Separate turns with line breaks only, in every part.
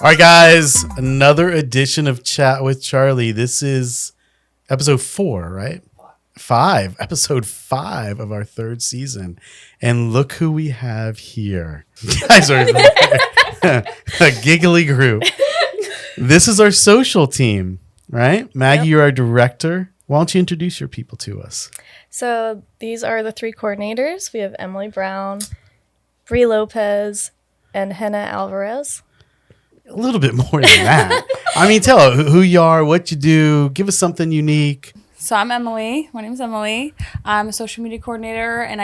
All right, guys, another edition of Chat with Charlie. This is episode 4, right? 5, episode 5 of our 3rd season. And look who we have here. You guys are a giggly group. This is our social team, right? Maggie, you're our director. Why don't you introduce your people to us?
So these are the 3 coordinators. We have Emily Brown, Bree Lopez, and Henna Alvarez.
A little bit more than that. I mean, tell who you are, what you do. Give us something unique.
So I'm Emily. My name is Emily. I'm a social media coordinator, and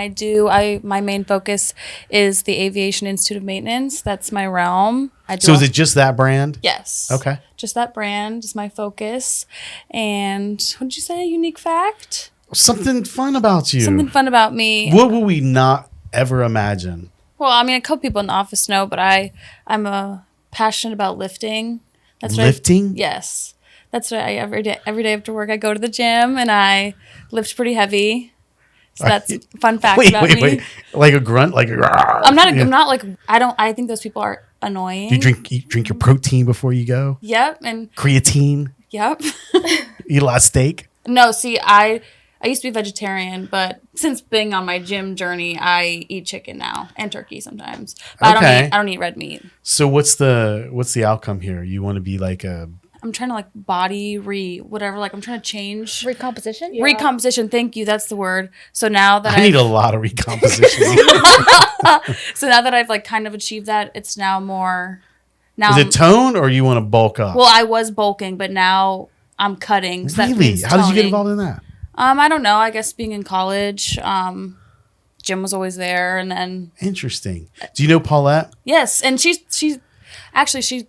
my main focus is the Aviation Institute of Maintenance. That's my realm.
So is it just that brand?
Yes.
Okay.
Just that brand is my focus. And what did you say? Unique fact?
Something fun about you.
Something fun about me.
What would we not ever imagine?
Well, I mean, a couple people in the office know, but I'm passionate about lifting. That's
Lifting?
Yes. That's what every day after work I go to the gym and I lift pretty heavy. So that's a fun fact about me.
Wait. Like a grunt? Like
I'm not like I think those people are annoying.
You drink your protein before you go?
Yep. And
creatine?
Yep.
Eat a lot of steak?
No, see, I used to be vegetarian, but since being on my gym journey, I eat chicken now and turkey sometimes. But
okay.
I don't eat red meat.
So what's the outcome here? You want to be like
I'm trying to I'm trying to change.
Recomposition?
Yeah. Recomposition, thank you, that's the word. So now that
I need a lot of recomposition.
So now that I've like kind of achieved that, it's now more. Now
Is it tone or you want to bulk up?
Well, I was bulking, but now I'm cutting. So
really?
That means
How did you get
toning.
involved in that?
I don't know. I guess being in college, gym was always there, and then.
Interesting. Do you know Paulette?
Yes, and she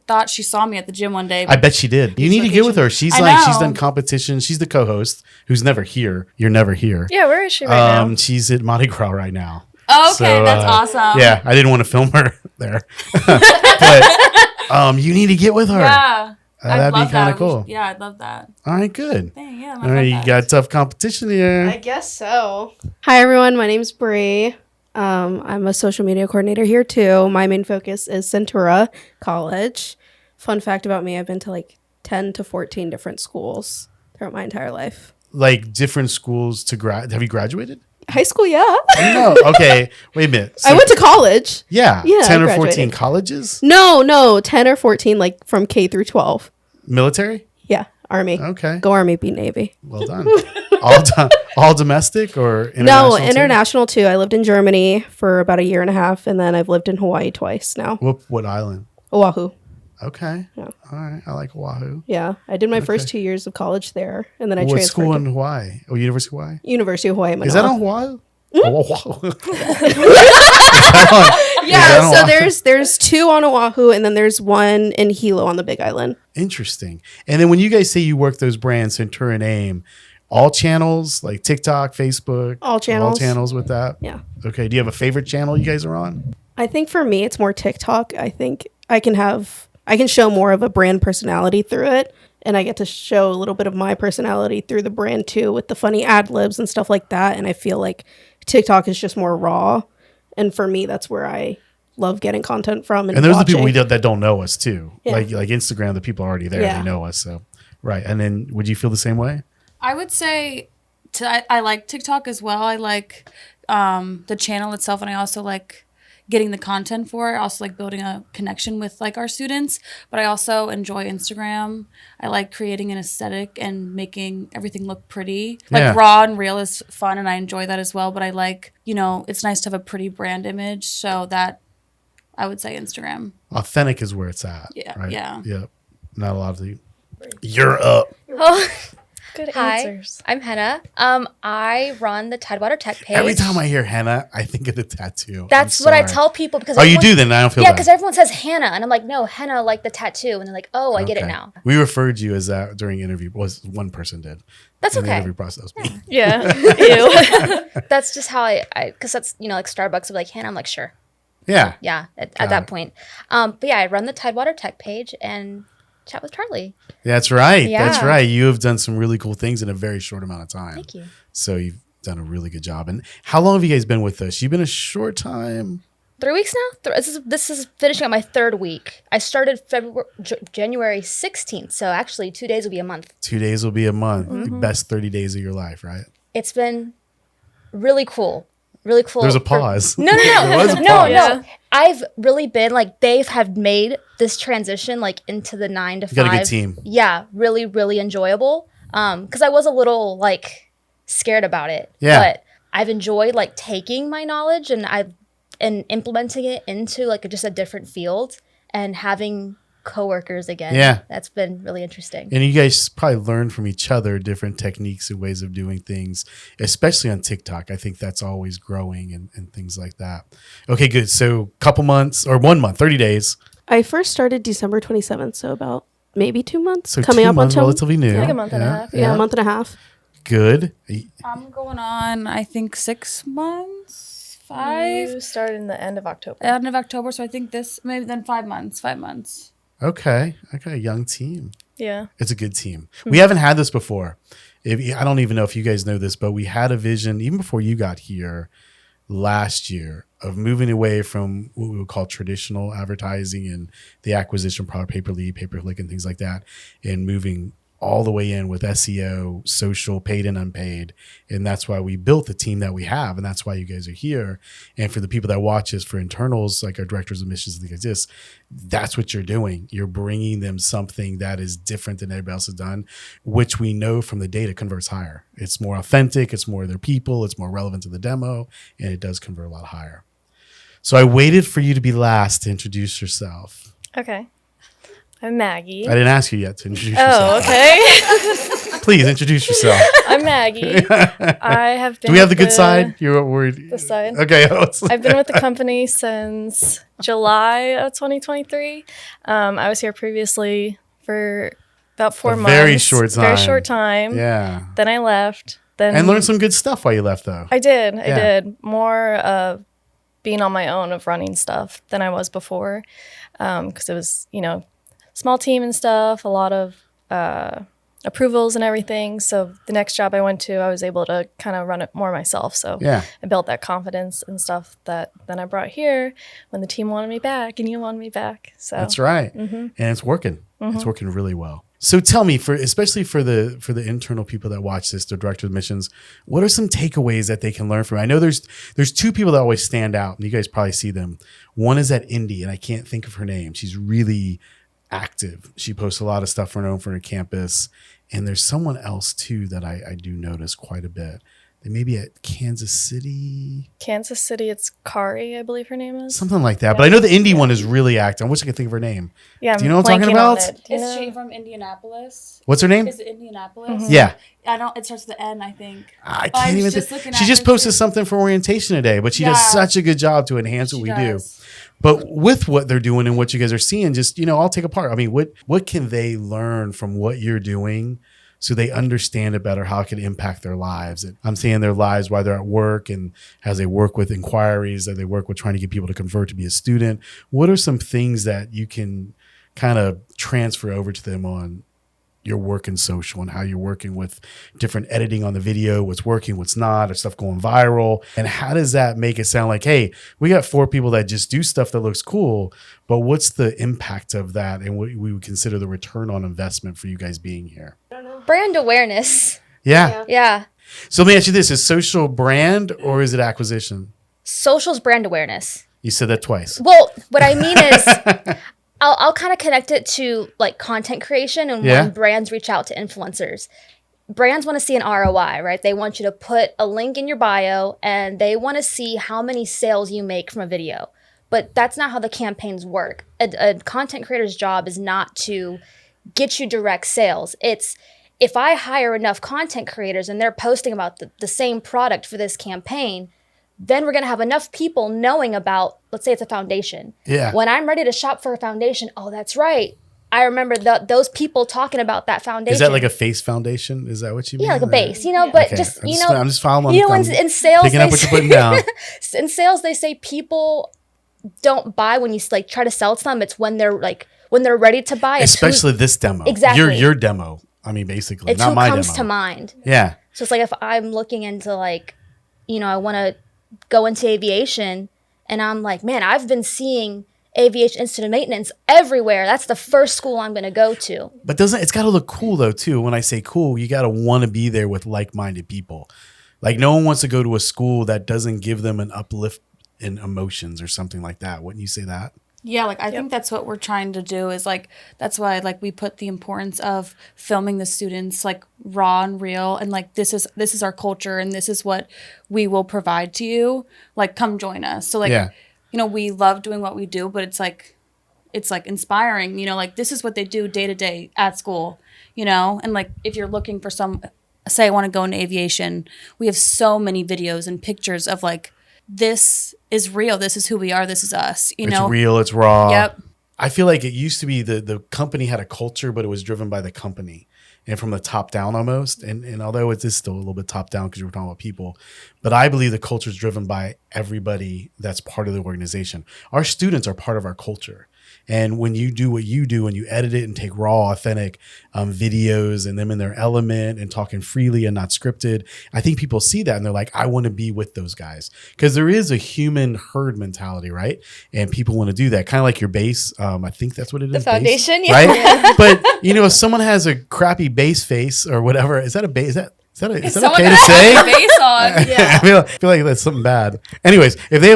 thought she saw me at the gym one day.
I bet she did. You need to get with her. She's she's done competition. She's the co-host who's never here. You're never here.
Yeah, where is she right now?
She's at Mardi Gras right now.
Oh, okay, that's awesome.
Yeah, I didn't want to film her there, but you need to get with her.
Yeah.
That'd be kind of cool.
Yeah, I'd love that.
All right, good.
Dang, yeah.
All right, you got tough competition here.
I guess so. Hi, everyone. My name's Bree. I'm a social media coordinator here, too. My main focus is Centura College. Fun fact about me, I've been to like 10 to 14 different schools throughout my entire life.
Like different schools to have you graduated?
High school, yeah.
No, okay. Wait a minute.
So, I went to college.
Yeah 10 or 14 colleges?
No, 10 or 14, like from K through 12.
Military?
Yeah, Army.
Okay.
Go Army, be Navy.
Well done. all domestic or international?
No, international too. I lived in Germany for about a year and a half, and then I've lived in Hawaii twice now.
What island?
Oahu.
Okay.
Yeah.
All right. I like Oahu.
Yeah. I did my first 2 years of college there, and then I
What
transferred
school
to
in Hawaii? Oh, University of Hawaii?
University of Hawaii, Manoa.
Is that on Oahu? Oahu.
Yeah, so there's 2 on Oahu, and then there's 1 in Hilo on the Big Island.
Interesting. And then when you guys say you work those brands, Centura and AIM, all channels like TikTok, Facebook,
All channels.
all channels with that.
Yeah.
Okay. Do you have a favorite channel you guys are on?
I think for me, it's more TikTok. I think I can show more of a brand personality through it, and I get to show a little bit of my personality through the brand too, with the funny ad libs and stuff like that. And I feel like TikTok is just more raw, and for me, that's where I love getting content from. And
there's the people that don't know us too,
Yeah.
like Instagram. The people are already there;
Yeah.
they know us. So right. And then, would you feel the same way?
I would say I like TikTok as well. I like the channel itself, and I also like getting the content for it. I also like building a connection with like our students, but I also enjoy Instagram. I like creating an aesthetic and making everything look pretty. Like raw and real is fun, and I enjoy that as well, but I like, it's nice to have a pretty brand image, so that I would say Instagram.
Authentic is where it's at.
Yeah.
Right?
Yeah.
Yep. Not a lot of the. You're up.
Oh,
Good
hi,
answers.
I'm Henna. I run the Tidewater Tech page.
Every time I hear Henna, I think of the tattoo.
That's what I tell people because.
Oh, you do then? I don't feel
yeah,
bad.
because everyone says Hannah, and I'm like, no, Henna, like the tattoo, and they're like, oh, I get it now.
We referred you as that during interview. One person did.
That's
in
okay.
The interview process.
Yeah. Ew.
That's just how I because that's like Starbucks will be like Hannah. I'm like sure.
Yeah.
Yeah. At that point, but yeah, I run the Tidewater Tech page and chat with Charlie.
That's right.
Yeah.
That's right. You have done some really cool things in a very short amount of time.
Thank you.
So you've done a really good job. And how long have you guys been with us? You've been a short time.
3 weeks now. This is finishing up my 3rd week. I started January 16th, so actually 2 days will be a month.
2 days will be a month. The best 30 days of your life, right?
It's been really cool. Really cool.
There's a pause.
No.
There was a
No.
pause.
I've really been like, they have made this transition like into the 9 to 5.
You got a good team.
Yeah, really, really enjoyable. Because I was a little like scared about it.
Yeah.
But I've enjoyed like taking my knowledge and implementing it into like just a different field and having coworkers again.
Yeah.
That's been really interesting.
And you guys probably learn from each other different techniques and ways of doing things, especially on TikTok. I think that's always growing and things like that. Okay, good. So couple months or 1 month, 30 days.
I first started December 27th, so about maybe 2 months.
So
coming
2
up
months,
on
relatively new.
like a month and a half.
a month and a half.
Good.
I'm going on, I think, 6 months, 5.
You started in the end of October.
End of October, so I think this, maybe then 5 months. 5 months.
Okay. Young team.
Yeah.
It's a good team. We haven't had this before. I don't even know if you guys know this, but we had a vision even before you got here last year of moving away from what we would call traditional advertising and the acquisition product, pay-per-lead, pay-per-click, and things like that, and moving all the way in with SEO, social, paid and unpaid. And that's why we built the team that we have. And that's why you guys are here. And for the people that watch us, for internals, like our directors of missions and things like this, that's what you're doing. You're bringing them something that is different than everybody else has done, which we know from the data converts higher. It's more authentic. It's more their people. It's more relevant to the demo. And it does convert a lot higher. So I waited for you to be last to introduce yourself.
Okay. I'm Maggie.
I didn't ask you yet to introduce yourself.
Oh, okay.
Please introduce yourself.
I'm Maggie. I have been.
Do we have the
with
good side? You're worried.
The side.
Okay.
I've been with the company since July of 2023. I was here previously for about 4 months.
Very short time.
Very short time.
Yeah.
Then I left. Then
And learned some good stuff while you left, though.
I did.
Yeah.
I did more of being on my own of running stuff than I was before, because it was small team and stuff, a lot of approvals and everything. So the next job I went to, I was able to kind of run it more myself. So
Yeah.
I built that confidence and stuff that then I brought here when the team wanted me back and you wanted me back. So
That's right. And it's working. It's working really well. So tell me, especially for the internal people that watch this, the director of missions, what are some takeaways that they can learn from it? I know there's 2 people that always stand out, and you guys probably see them. One is at Indy, and I can't think of her name. She's really active. She posts a lot of stuff for her campus. And there's someone else too that I do notice quite a bit. They may be at Kansas City.
It's Kari, I believe her name is.
Something like that. But I know the Indy one is really active. I wish I could think of her name.
Yeah,
Do you know what I'm talking
blanking on
about?
it. Do you
Is
know?
she from Indianapolis?
What's her name?
Is it Indianapolis?
Yeah.
I don't. It starts with the N, I think.
I
I
can't
was
even
just
think.
looking
She
at
just
her
posted
too.
something for orientation today, but she does
Yeah.
such a good job to enhance what
She
we do.
does.
But with what they're doing and what you guys are seeing, just, I'll take apart. I mean, what can they learn from what you're doing so they understand it better, how it can impact their lives? And I'm saying their lives while they're at work and as they work with inquiries, that they work with trying to get people to convert to be a student. What are some things that you can kind of transfer over to them on your work in social and how you're working with different editing on the video, what's working, what's not, or stuff going viral? And how does that make it sound like, hey, we got 4 people that just do stuff that looks cool, but what's the impact of that and what we would consider the return on investment for you guys being here?
Brand awareness.
Yeah.
Yeah.
So let me ask you this, is social brand or is it acquisition?
Social's brand awareness.
You said that twice.
Well, what I mean is I'll kind of connect it to like content creation and
Yeah.
when brands reach out to influencers. Brands want to see an ROI, right? They want you to put a link in your bio and they want to see how many sales you make from a video. But that's not how the campaigns work. A content creator's job is not to get you direct sales. It's if I hire enough content creators and they're posting about the same product for this campaign, then we're going to have enough people knowing about, let's say it's a foundation.
Yeah.
When I'm ready to shop for a foundation, oh, that's right. I remember those people talking about that foundation.
Is that like a face foundation? Is that what you mean?
yeah, like a
Or-
base, but
Okay.
just,
I'm just following.
in sales,
picking up what you're putting down.
in sales, they say people don't buy when you like try to sell to them. It's when they're ready to buy. It's
Especially this demo.
Exactly.
Your demo. I mean, basically,
it's
not
who
my
comes
demo.
to mind.
Yeah.
So it's like if I'm looking into like, I want to go into aviation And I'm like, man, I've been seeing aviation instrument maintenance everywhere. That's the first school I'm going to go to.
But it's got to look cool though too. When I say cool, you got to want to be there with like-minded people. Like no one wants to go to a school that doesn't give them an uplift in emotions or something like that. Wouldn't you say that?
Yeah, like I think that's what we're trying to do is like that's why like we put the importance of filming the students like raw and real and like this is our culture and this is what we will provide to you. Like come join us. So like you know, we love doing what we do, but it's like inspiring, you know, like this is what they do day to day at school, you know? And like if you're looking for say I want to go into aviation, we have so many videos and pictures of like this is real. This is who we are. This is us. You know,
it's real. It's raw.
Yep.
I feel like it used to be the company had a culture, but it was driven by the company and from the top down almost. And although it is still a little bit top down because we're talking about people, but I believe the culture is driven by everybody that's part of the organization. Our students are part of our culture. And when you do what you do and you edit it and take raw, authentic videos and them in their element and talking freely and not scripted, I think people see that and they're like, I want to be with those guys. Because there is a human herd mentality, right? And people want to do that. Kind of like your bass. I think that's what it is.
The foundation,
bass,
yeah.
Right? But, you know, if someone has a crappy bass face or whatever, is that a bass? Is that okay to say?
Bass on.
Yeah. I feel like that's something bad. Anyways, if they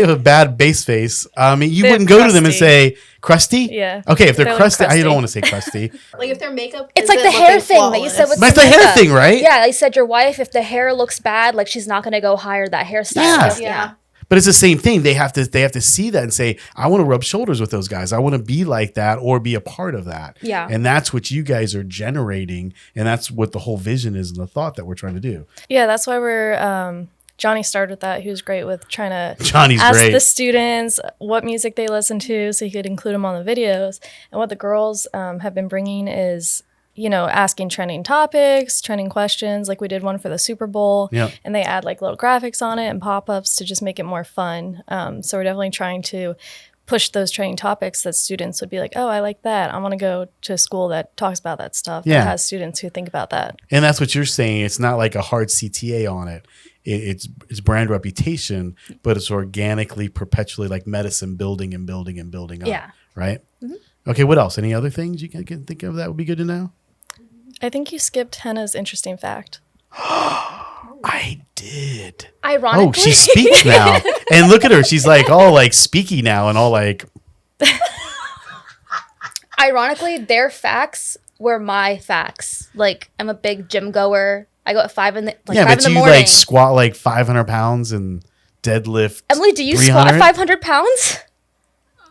have a bad bass face, I mean, you
They're
wouldn't go to them and
crusty.
say crusty.
Yeah.
Okay, if they're
They're
crusty, I
crusty.
don't want to say crusty.
Like if their makeup,
It's like
isn't
the hair
looking
thing that you said with
But it's
the
the hair
makeup.
thing, right?
Yeah, they said your wife, if the hair looks bad, like she's not going to go hire that hairstylist.
Yeah.
But it's the same thing. They have to see that and say, I want to rub shoulders with those guys. I want to be like that or be a part of that.
Yeah.
And that's what you guys are generating. And that's what the whole vision is and the thought that we're trying to do.
Yeah, that's why we're Johnny started with that. He was great with trying to
Johnny's
ask
great.
the students what music they listen to so he could include them on the videos. And what the girls have been bringing is, you know, asking trending topics, trending questions. Like we did one for the Super Bowl,
Yep.
and they add like little graphics on it and pop-ups to just make it more fun. So we're definitely trying to push those trending topics that students would be like, oh, I like that. I want to go to a school that talks about that stuff.
Yeah.
That has students who think about that.
And that's what you're saying. It's not like a hard CTA on it. It's brand reputation, but it's organically, perpetually like medicine building and building and building up.
Yeah.
Right? Mm-hmm. Okay, what else? Any other things you can think of that would be good to know?
I think you skipped Henna's interesting fact.
I did.
Ironically.
Oh, she speaks now. And look at her. She's like all like speaky now and all like.
Ironically, their facts were my facts. Like, I'm a big gym goer. I go at 5 in the
Yeah,
five
but
in the
you
morning.
like squat like 500 pounds and deadlift.
Emily, do you
300?
squat 500 pounds?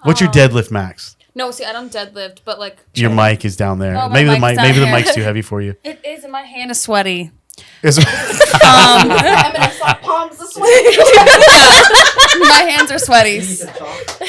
What's your deadlift max?
No, see, I don't deadlift, but like
Your mic is down there.
Oh, my
maybe the
mic's
mic.
down
Maybe the
here.
mic's too heavy for you.
it is, and my hand is sweaty.
Is-
palms this way.
My hands are sweaty.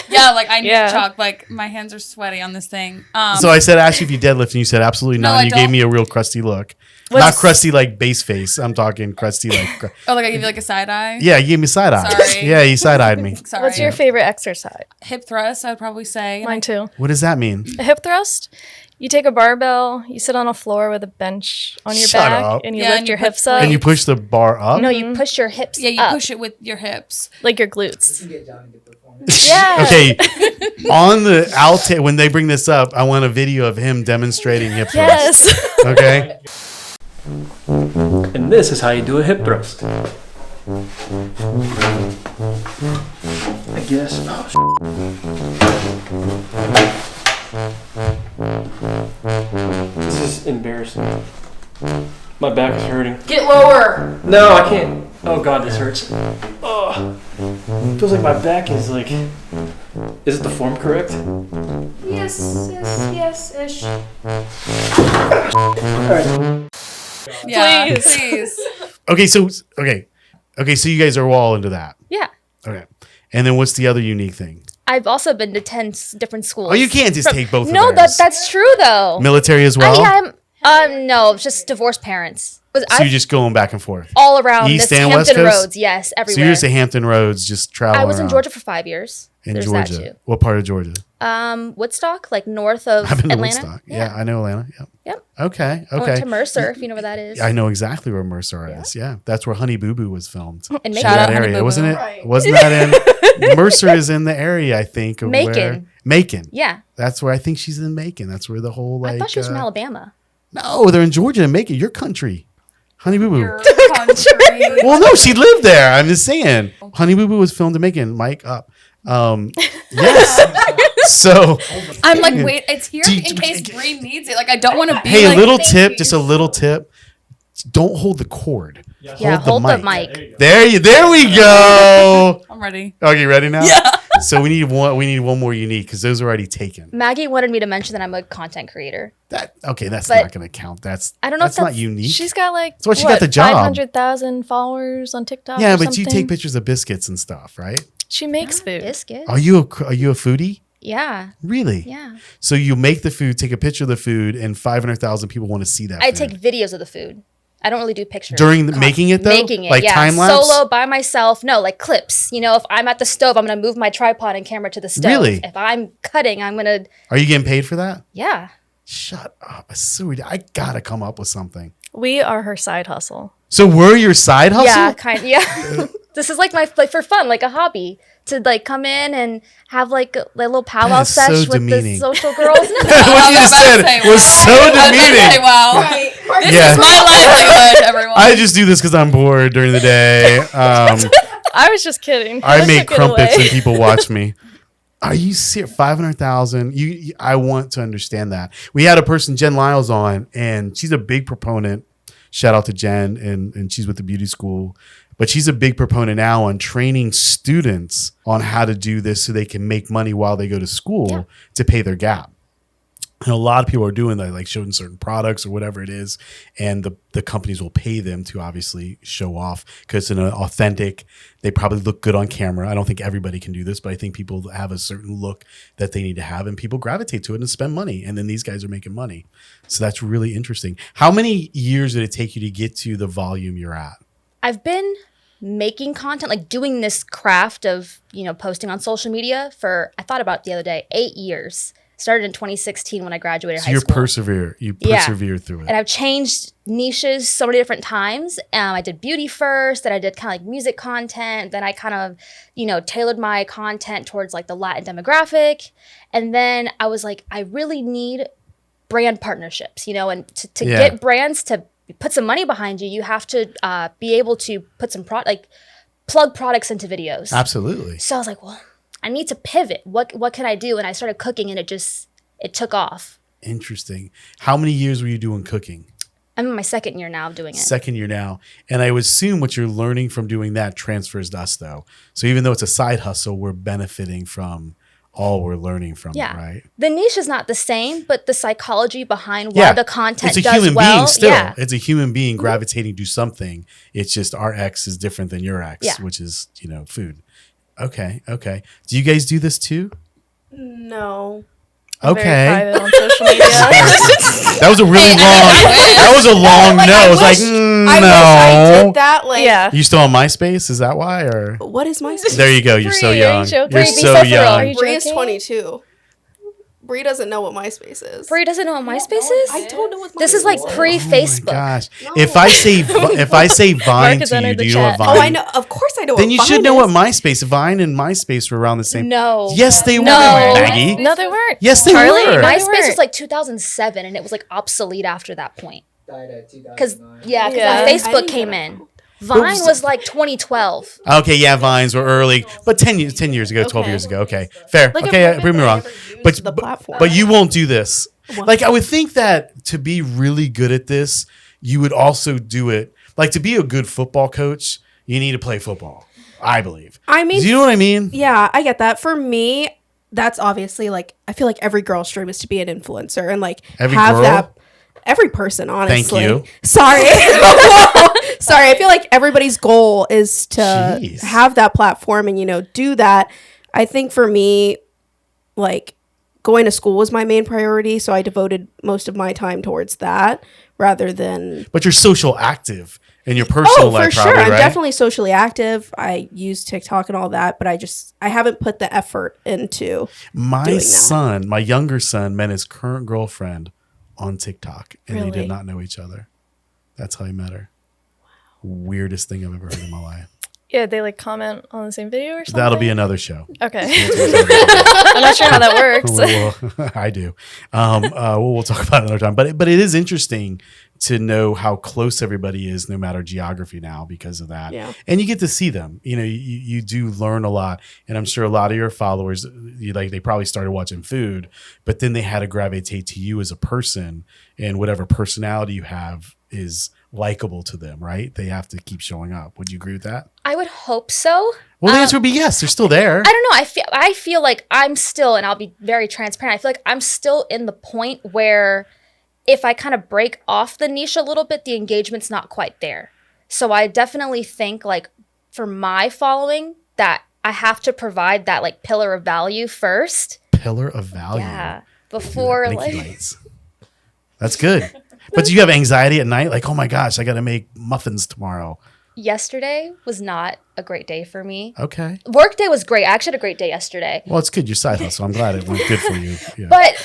Yeah, like I need
Yeah.
chalk. Like my hands are sweaty on this thing.
So I said, ask you if you deadlift, and you said absolutely not.
No,
and
I
you gave
don't.
me a real crusty look. Not
What's-
crusty like base face. I'm talking crusty like.
oh, like I give you like a side eye.
Yeah, you gave me side eye.
Sorry.
Yeah, you side eyed me.
Sorry.
What's your favorite exercise?
hip thrust? I'd probably say.
Mine too.
What does that mean?
A hip thrust. You take a barbell, you sit on a floor with a bench on your
Shut
back,
up.
and you
Yeah,
lift
and
your
you put
hips up
And you push the bar up.
No, you push your hips
Yeah, you
up.
push it with your hips.
like your glutes.
Yeah.
Okay, on the outtake when they bring this up, I want a video of him demonstrating hip thrust.
Yes.
Okay.
And this is how you do a hip thrust. I guess. This is embarrassing. My back is hurting.
Get lower.
No, I can't. Oh god, this hurts. Oh, feels like my back is like. Is it the form correct?
Yes-ish.
Alright.
Yeah,
Please.
please.
Okay. So So you guys are all into that.
Yeah.
Okay. And then what's the other unique thing?
I've also been to 10 different schools.
Oh, you can't just take both
No,
of theirs.
that's true though.
Military as well.
No, it's just divorced parents.
So you're just going back and forth.
all around
East
this
and West
Hampton
Coast?
Roads. Yes,
So
everywhere.
you're just at Hampton Roads, just traveling.
I was in
around.
Georgia for 5 years.
In
There's
Georgia.
that too.
What part of Georgia?
Woodstock, like north of
I've been to
Atlanta.
Woodstock. Yeah, I know Atlanta. Yep.
Yep.
Okay.
I went
Okay.
to Mercer, if you know where that is.
I know exactly where Mercer is. Yeah, that's where Honey Boo Boo was filmed.
And
Shout
Macon.
out
That
Honey
area,
Boo
wasn't
Boo.
it?
Right.
Wasn't that in Mercer? Is in the area, I think. Of
Macon.
where, Macon.
Yeah.
That's where I think she's in Macon. That's where the whole like.
I thought she was from Alabama.
No, they're in Georgia and Macon. Your country, Honey Boo Boo.
Your country.
Well, no, she lived there. I'm just saying. Honey Boo Boo was filmed in Macon. Mic up. Yes. So,
I'm like, wait, it's here
Do-
in case Bree needs it. Like, I don't want to be
hey,
like,
a little
thank
tip,
you.
just a little tip. Don't hold the cord.
Yeah, hold the mic.
There we go.
I'm ready.
Okay, you ready now?
Yeah.
So we need one more unique because those are already taken.
Maggie wanted me to mention that I'm a content creator.
That's
But
not going to count. That's
I don't know if
that's not
that's-
unique.
She's got like
That's why she got the job.
500,000 followers on TikTok.
Yeah,
or
but you
something.
take pictures of biscuits and stuff, right?
She makes food.
Biscuits.
Are you a foodie?
Yeah.
Really?
Yeah.
So you make the food, take a picture of the food, and 500,000 people want to see that.
I
food.
take videos of the food. I don't really do pictures.
During the, making it though,
Making it,
like
yeah.
time lapse.
Solo by myself. No, like clips. You know, if I'm at the stove, I'm gonna move my tripod and camera to the stove.
Really?
If I'm cutting, I'm gonna.
Are you getting paid for that?
Yeah.
Shut up, sweetie. I gotta come up with something.
We are her side hustle.
So we're your side hustle.
Yeah. Kind. Yeah. This is like for fun, like a hobby. To like come in and have like a little powwow
That is so
sesh with
demeaning.
the social girls.
What you just said was so
I was gonna
demeaning.
say, wow. This
Yeah.
is my livelihood, everyone.
I just do this because I'm bored during the day.
I was just kidding.
I make
took it
crumpets
away.
and people watch me. Are you serious? 500,000. I want to understand that. We had a person, Jen Lyles, on, and she's a big proponent. Shout out to Jen, and she's with the beauty school. But she's a big proponent now on training students on how to do this so they can make money while they go to school to pay their gap. And a lot of people are doing that, like showing certain products or whatever it is. And the companies will pay them to obviously show off because it's an authentic, they probably look good on camera. I don't think everybody can do this, but I think people have a certain look that they need to have and people gravitate to it and spend money. And then these guys are making money. So that's really interesting. How many years did it take you to get to the volume you're at?
I've been making content, like doing this craft of, posting on social media for, I thought about it the other day, 8 years. Started in 2016 when I graduated
So
high
you
school.
persevere
Yeah.
through it.
And I've changed niches so many different times. I did beauty first, then I did kind of like music content. Then I kind of, tailored my content towards like the Latin demographic. And then I was like, I really need brand partnerships, and to get brands to put some money behind you, you have to be able to put some plug products into videos.
Absolutely.
So I was like, well, I need to pivot. What can I do? And I started cooking, and it took off.
Interesting. How many years were you doing cooking?
I'm in my second year now of doing it.
Second year now. And I would assume what you're learning from doing that transfers to us, though. So even though it's a side hustle, we're benefiting from all we're learning from it, right?
The niche is not the same, but the psychology behind why the content
it's a
does
human
well.
being still.
Yeah.
It's a human being gravitating to something. It's just our X is different than your X, which is, food. Okay. Do you guys do this too?
No.
Very
Okay.
private on social media.
That was a really long. That was a long no. It was like
I wish I
no.
did that. Like,
Yeah.
You still on MySpace? Is that why? Or
what is my space?
there you go. You're so
Bree, are you
young.
joking?
You're
Bree, be
so
so for real.
young.
Are you
Bree is
joking?
22. Bree doesn't know what MySpace is.
Bree doesn't know what MySpace is?
I don't know what MySpace
This is like
is.
pre-Facebook.
Oh my gosh. If I say Vine
has
to you,
entered
do
the
you know what
chat.
Vine?
Oh, I know. Of course I know
Then
what
you
Vine
should know
is.
what MySpace. Vine and MySpace were around the same.
No.
Yes, they were,
No.
Maggie.
No, they weren't.
Yes, they
Charlie,
were.
my-
MySpace
weren't.
was like 2007, and it was like obsolete after that point.
Died at
Because
2009.
Yeah.
Facebook
I didn't
came
know.
in. Vine was like 2012.
Okay, yeah, Vines were early, but 10 years ago, 12
Okay.
years ago. Okay, fair.
Like,
okay,
I've
prove me
never
wrong.
ever used
But
the platform.
but you won't do this.
What?
Like I would think that to be really good at this, you would also do it. Like to be a good football coach, you need to play football. I believe.
I mean,
Do you know what I mean?
yeah, I get that. For me, that's obviously like, I feel like every girl's dream is to be an influencer and like
Every
have
girl?
that. Every person, honestly.
you.
Sorry. Sorry. I feel like everybody's goal is to
Jeez.
have that platform and, do that. I think for me, like going to school was my main priority. So I devoted most of my time towards that rather than.
But you're social active in your personal
Oh, for
life,
sure.
probably,
I'm
right?
definitely socially active. I use TikTok and all that, but I haven't put the effort into
My
doing that.
son, my younger son, met his current girlfriend on TikTok, and they
Really?
did not know each other. That's how I met her. Weirdest thing I've ever heard in my life.
Yeah, they like comment on the same video or something.
That'll be another show.
Okay. I'm not sure how that works.
Well, I do. We'll talk about it another time. But it is interesting to know how close everybody is, no matter geography now, because of that.
Yeah.
And you get to see them. You do learn a lot. And I'm sure a lot of your followers, they probably started watching food, but then they had to gravitate to you as a person, and whatever personality you have is likable to them, right? They have to keep showing up. Would you agree with that?
I would hope so.
Well, the answer would be yes. They're still there.
I don't know. I feel like I'm still, and I'll be very transparent, I feel like I'm still in the point where if I kind of break off the niche a little bit, the engagement's not quite there. So I definitely think like for my following that I have to provide that like pillar of value first.
Pillar of value.
Yeah. Before
Nikki
like
lights. That's good. But do you have anxiety at night? Like, oh my gosh, I got to make muffins tomorrow.
yesterday was not a great day for me.
Okay.
Work day was great. I actually had a great day yesterday.
Well, it's good. Your side hustle. I'm glad it went good for you. Yeah.
But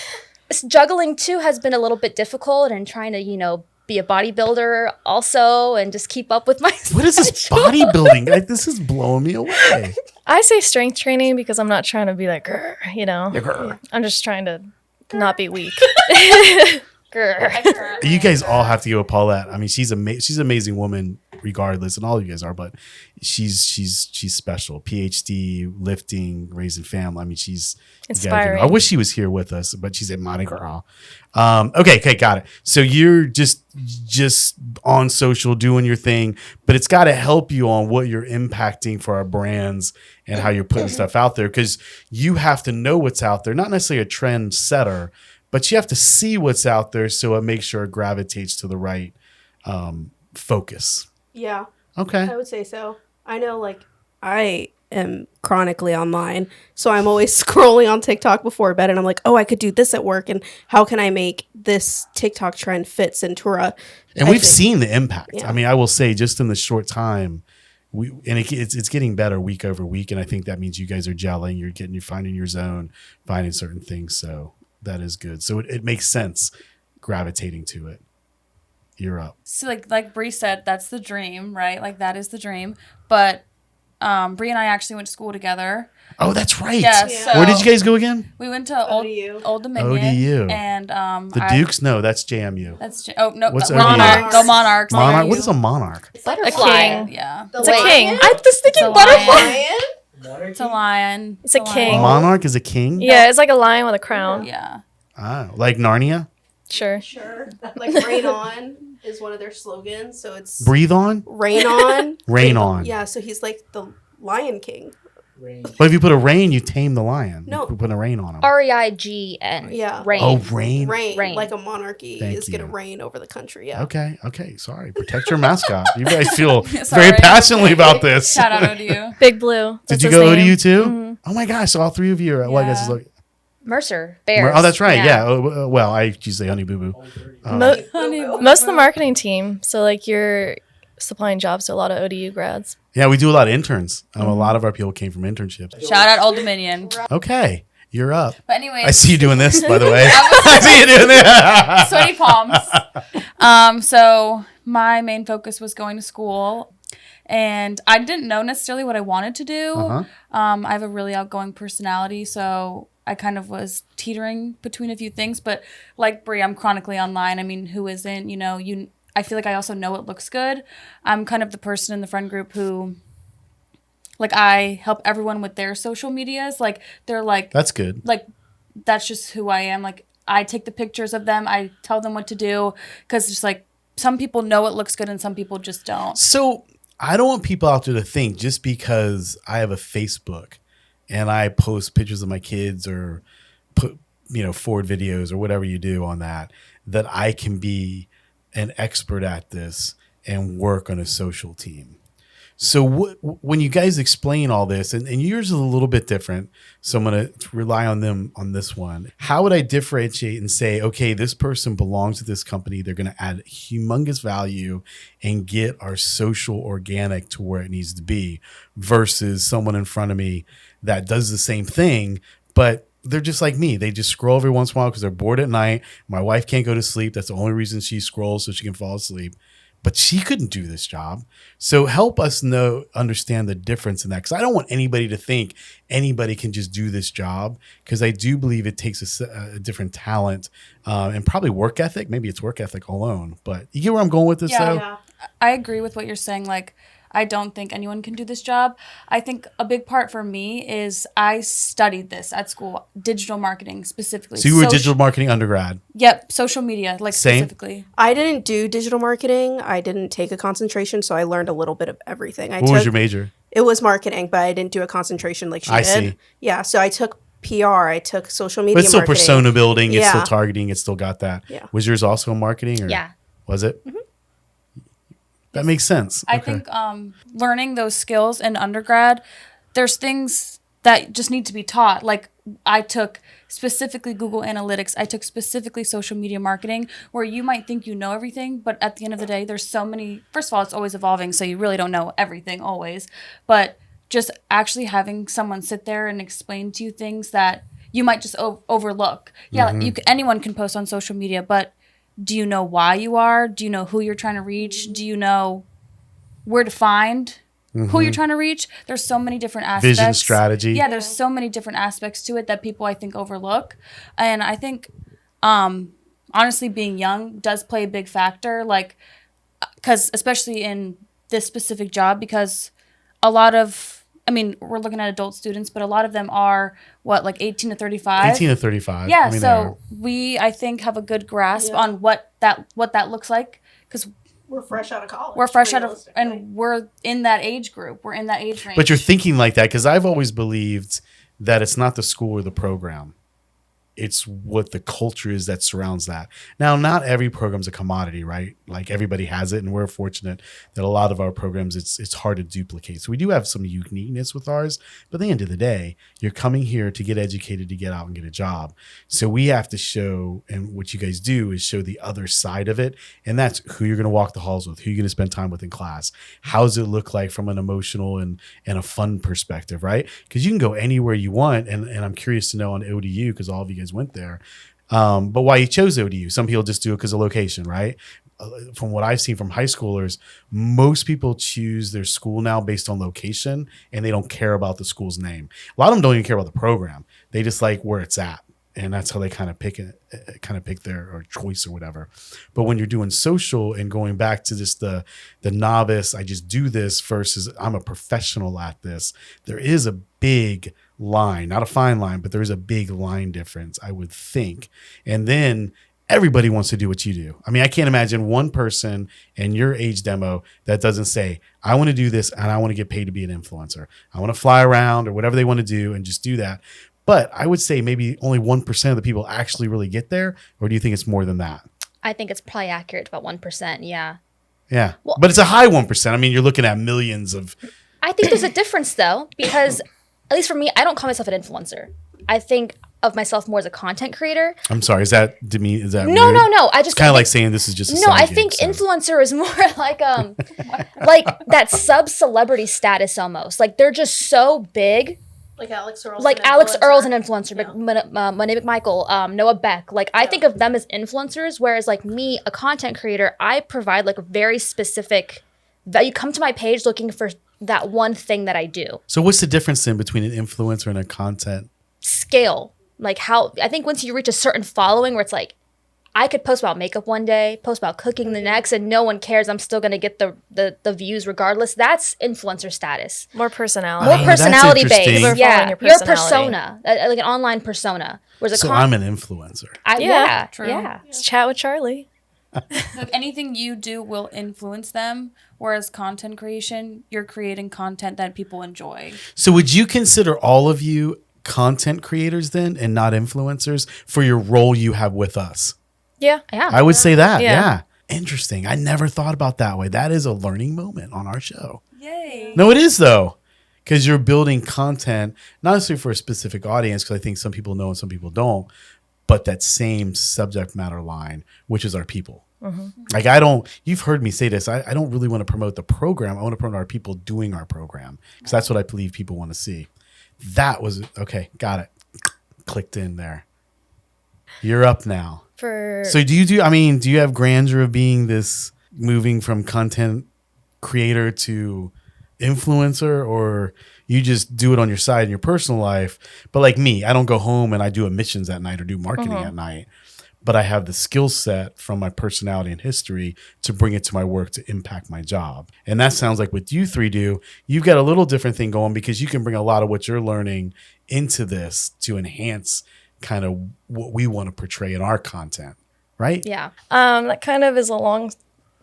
juggling too has been a little bit difficult, and trying to, be a bodybuilder also and just keep up with my
What is this
schedule.
bodybuilding? Like, this is blowing me away.
I say strength training because I'm not trying to be like, "Grr,"
grr.
I'm just trying to not be weak.
Grr.
You guys all have to go with Paulette. I mean, she's an amazing woman, regardless, and all of you guys are. But she's special. PhD, lifting, raising family. I mean, she's you gotta give her-
Inspiring.
I wish she was here with us, but she's at Mardi Gras. Okay, got it. So you're just on social doing your thing, but it's got to help you on what you're impacting for our brands and how you're putting stuff out there, because you have to know what's out there. Not necessarily a trend setter, but you have to see what's out there so it makes sure it gravitates to the right focus.
Yeah,
Okay.
I would say so. I know, like, I am chronically online, so I'm always scrolling on TikTok before bed, and I'm like, oh, I could do this at work, and how can I make this TikTok trend fit Centura?
And we've seen the impact.
Yeah.
I mean, I will say, just in the short time, it's getting better week over week, and I think that means you guys are gelling. You're finding your zone, finding certain things. So that is good. So it makes sense gravitating to it. You're up.
So like Bree said, that's the dream, right? Like that is the dream. But Bree and I actually went to school together.
Oh, that's right.
Yeah.
Yeah.
So
Where did you guys go again?
We went to
ODU.
Old Dominion.
ODU.
And
The Dukes? No, that's JMU.
That's no.
What's
Monarchs.
ODU?
Go Monarchs.
Monarch. What is a monarch?
A
Butterfly.
king.
Yeah.
It's a king.
I was thinking
It's a
butterfly.
lion. It's a lion.
It's a
lion.
king.
Monarch is a king?
Yeah, it's like a lion with a crown.
Yeah.
Ah, like Narnia?
Sure.
Sure. Like, rain on is one of their slogans, so it's
Breathe on?
rain on.
Rain on.
Yeah, so he's like the Lion King.
But if you put a rain, you tame the lion.
No.
You put a rain on him.
REIGN.
Yeah.
Rain.
Oh, rain.
Rain. Like a monarchy
Thank
is going to
you.
reign over the country. Yeah.
Okay. Sorry. Protect your mascot. You guys feel
Sorry.
very passionately about this.
Shout out ODU.
Big Blue.
Did
That's
you
his
go
name.
ODU too?
Mhm.
Oh my gosh! So all three of you are. Well, I guess it's like.
Mercer. Bears.
Oh, that's right. Yeah. Well, I usually Honey Boo Boo.
Most of the marketing team. So like you're supplying jobs to a lot of ODU grads.
Yeah, we do a lot of interns. A lot of our people came from internships.
Shout out Old Dominion.
Okay, you're up.
But anyways,
I see you doing this, by the way. I see you doing this.
sweaty palms. So my main focus was going to school, and I didn't know necessarily what I wanted to do.
Uh-huh.
I have a really outgoing personality, so I kind of was teetering between a few things. But like Brie, I'm chronically online. I mean, who isn't? I feel like I also know it looks good. I'm kind of the person in the friend group who, like, I help everyone with their social medias. Like, they're like,
That's good.
like, that's just who I am. Like, I take the pictures of them. I tell them what to do, because just like some people know it looks good and some people just don't.
So I don't want people out there to think just because I have a Facebook and I post pictures of my kids or put forward videos or whatever you do on that I can be an expert at this and work on a social team. So when you guys explain all this, and yours is a little bit different, so I'm going to rely on them on this one. How would I differentiate and say, okay, this person belongs to this company. They're going to add humongous value and get our social organic to where it needs to be, versus someone in front of me that does the same thing, but they're just like me. They just scroll every once in a while because they're bored at night. My wife can't go to sleep. That's the only reason she scrolls, so she can fall asleep. But she couldn't do this job. So help us understand the difference in that. Because I don't want anybody to think anybody can just do this job. Because I do believe it takes a different talent and probably work ethic. Maybe it's work ethic alone. But you get where I'm going with this, though?
Yeah. I agree with what you're saying. Like, I don't think anyone can do this job. I think a big part for me is I studied this at school, digital marketing specifically.
So you were a digital marketing undergrad?
Yep, social media, like
Same?
specifically.
I didn't do digital marketing. I didn't take a concentration, so I learned a little bit of everything.
What was your major?
It was marketing, but I didn't do a concentration like she did.
I see.
Yeah, so I took PR. I took social media
But it's still
marketing.
persona building. It's still
Yeah.
targeting. It's still got that.
Yeah.
Was yours also marketing? Or
Yeah.
Was it? That makes sense.
I
Okay.
think learning those skills in undergrad, there's things that just need to be taught. Like I took specifically Google Analytics. I took specifically social media marketing, where you might think you know everything, but at the end of the day, there's so many. First of all, it's always evolving, so you really don't know everything always. But just actually having someone sit there and explain to you things that you might just overlook. Yeah, anyone can post on social media, but do you know why you are? Do you know who you're trying to reach? Do you know where to find who you're trying to reach? There's so many different aspects.
Vision, strategy.
Yeah, there's so many different aspects to it that people, I think, overlook. And I think, honestly, being young does play a big factor. Like, because especially in this specific job, because a lot of, I mean, we're looking at adult students, but a lot of them are, like 18 to 35?
18 to 35.
Yeah,
I mean,
so we, I think, have a good grasp on what that looks like, because
We're fresh out of college.
we're fresh out of, and we're in that age group. We're in that age range.
But you're thinking like that because I've always believed that it's not the school or the program. It's what the culture is that surrounds that. Now, not every program's a commodity, right? Like everybody has it, and we're fortunate that a lot of our programs, it's hard to duplicate. So we do have some uniqueness with ours, but at the end of the day, you're coming here to get educated, to get out and get a job. So we have to show, and what you guys do is show the other side of it, and that's who you're going to walk the halls with, who you're going to spend time with in class. How does it look like from an emotional and a fun perspective, right? Because you can go anywhere you want, and I'm curious to know on ODU, because all of you guys went there, but why you chose ODU. Some people just do it because of location, right? From what I've seen from high schoolers, most people choose their school now based on location, and they don't care about the school's name. A lot of them don't even care about the program. They just like where it's at, and that's how they kind of pick their or choice or whatever. But when you're doing social and going back to just the novice, I just do this versus I'm a professional at this, there is a big line, not a fine line, but there is a big line difference, I would think. And then everybody wants to do what you do. I mean, I can't imagine one person in your age demo that doesn't say, I want to do this and I want to get paid to be an influencer. I want to fly around or whatever they want to do and just do that. But I would say maybe only 1% of the people actually really get there. Or do you think it's more than that?
I think it's probably accurate, about 1%. Yeah.
Yeah.
Well,
but it's a high 1%. I mean, you're looking at millions of.
I think there's a difference though, because at least for me, I don't call myself an influencer. I think of myself more as a content creator.
I'm sorry. Is that to me? Is that
No,
weird?
no. I just
Kind of like saying this is just a
no.
side
I
gig,
think
so.
influencer is more like like that sub-celebrity status almost. Like they're just so big.
Like Alex Earl's
Like
an
Alex
influencer.
Earl's an influencer, but Money McMichael, Noah Beck. Like I think of them as influencers, whereas like me, a content creator, I provide like a very specific. That you come to my page looking for that one thing that I do.
So what's the difference then between an influencer and a content?
Scale, like how I think once you reach a certain following where it's like I could post about makeup one day, post about cooking the next, and no one cares. I'm still gonna get the views regardless. That's influencer status.
More personality.
More
Oh, that's
personality
interesting.
based.
People are
Yeah,
following your
your
personality.
persona, like an online persona. Whereas
So I'm an influencer.
yeah,
True.
yeah.
Let's chat with Charlie.
Like anything you do will influence them, whereas content creation, you're creating content that people enjoy.
So would you consider all of you content creators then and not influencers for your role you have with us?
Yeah.
Yeah.
I would say that.
Yeah.
Yeah. Interesting. I never thought about that way. That is a learning moment on our show.
Yay.
No, it is though. Because you're building content, not necessarily for a specific audience, because I think some people know and some people don't, but that same subject matter line, which is our people. Like you've heard me say this, I don't really want to promote the program. I want to promote our people doing our program because that's what I believe people want to see. That was, okay, got it. clicked in there. You're up now.
For
So do you have grandeur of being this, moving from content creator to influencer, or you just do it on your side in your personal life? But like me, I don't go home and I do admissions at night or do marketing at night, but I have the skill set from my personality and history to bring it to my work to impact my job. And that sounds like what you three do. You've got a little different thing going because you can bring a lot of what you're learning into this to enhance kind of what we want to portray in our content, right?
Yeah.
that kind of is a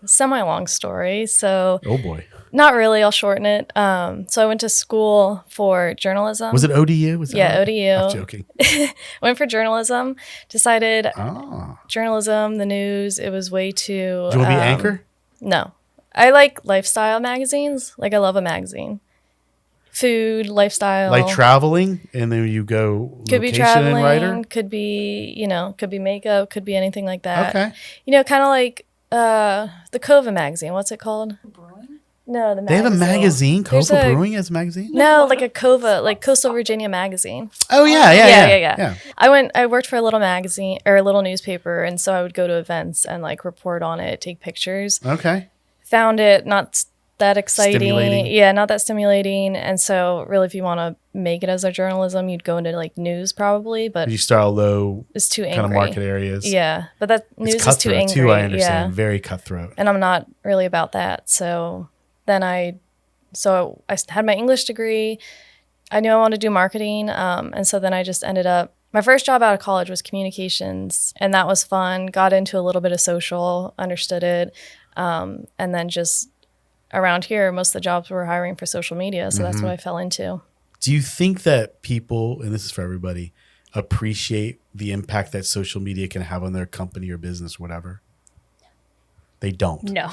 semi-long story. So
Oh boy.
not really. I'll shorten it. So I went to school for journalism.
Was it ODU? Was that
Yeah,
right?
ODU.
I'm joking.
Went for journalism. Decided
Oh.
journalism, the news. It was way too.
Do you want to be anchor?
No, I like lifestyle magazines. Like I love a magazine. Food, lifestyle.
Like traveling, and then you go
could be
location and writer?
traveling. Could be could be makeup. Could be anything like that.
Okay.
Kind of like the Kova magazine. What's it called? No, the magazine.
They have a magazine.
There's
Copa
a-
Brewing has a magazine?
No, like a Kova, like Coastal Virginia magazine.
Oh, yeah.
Yeah. I worked for a little magazine or a little newspaper, and so I would go to events and like report on it, take pictures.
Okay.
Found it not that exciting.
Stimulating.
Yeah, not that stimulating. And so really if you want to make it as a journalism, you'd go into like news probably, but
You start low
it's too angry.
kind of market areas.
Yeah, but that
It's
news is too
cutthroat
angry.
too, I understand.
Yeah.
Very cutthroat.
And I'm not really about that. So then I had my English degree. I knew I wanted to do marketing. And so then I just ended up, my first job out of college was communications, and that was fun. Got into a little bit of social, understood it. And then just around here, most of the jobs were hiring for social media. So that's what I fell into.
Do you think that people, and this is for everybody, appreciate the impact that social media can have on their company or business, whatever? They don't.
No.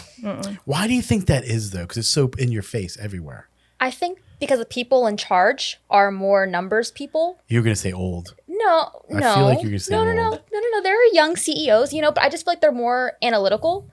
Why do you think that is, though? Because it's so in your face everywhere.
I think because the people in charge are more numbers people.
You're going to say old.
No.
I feel like you're gonna say
no.
old.
No. There are young CEOs, but I just feel like they're more analytical.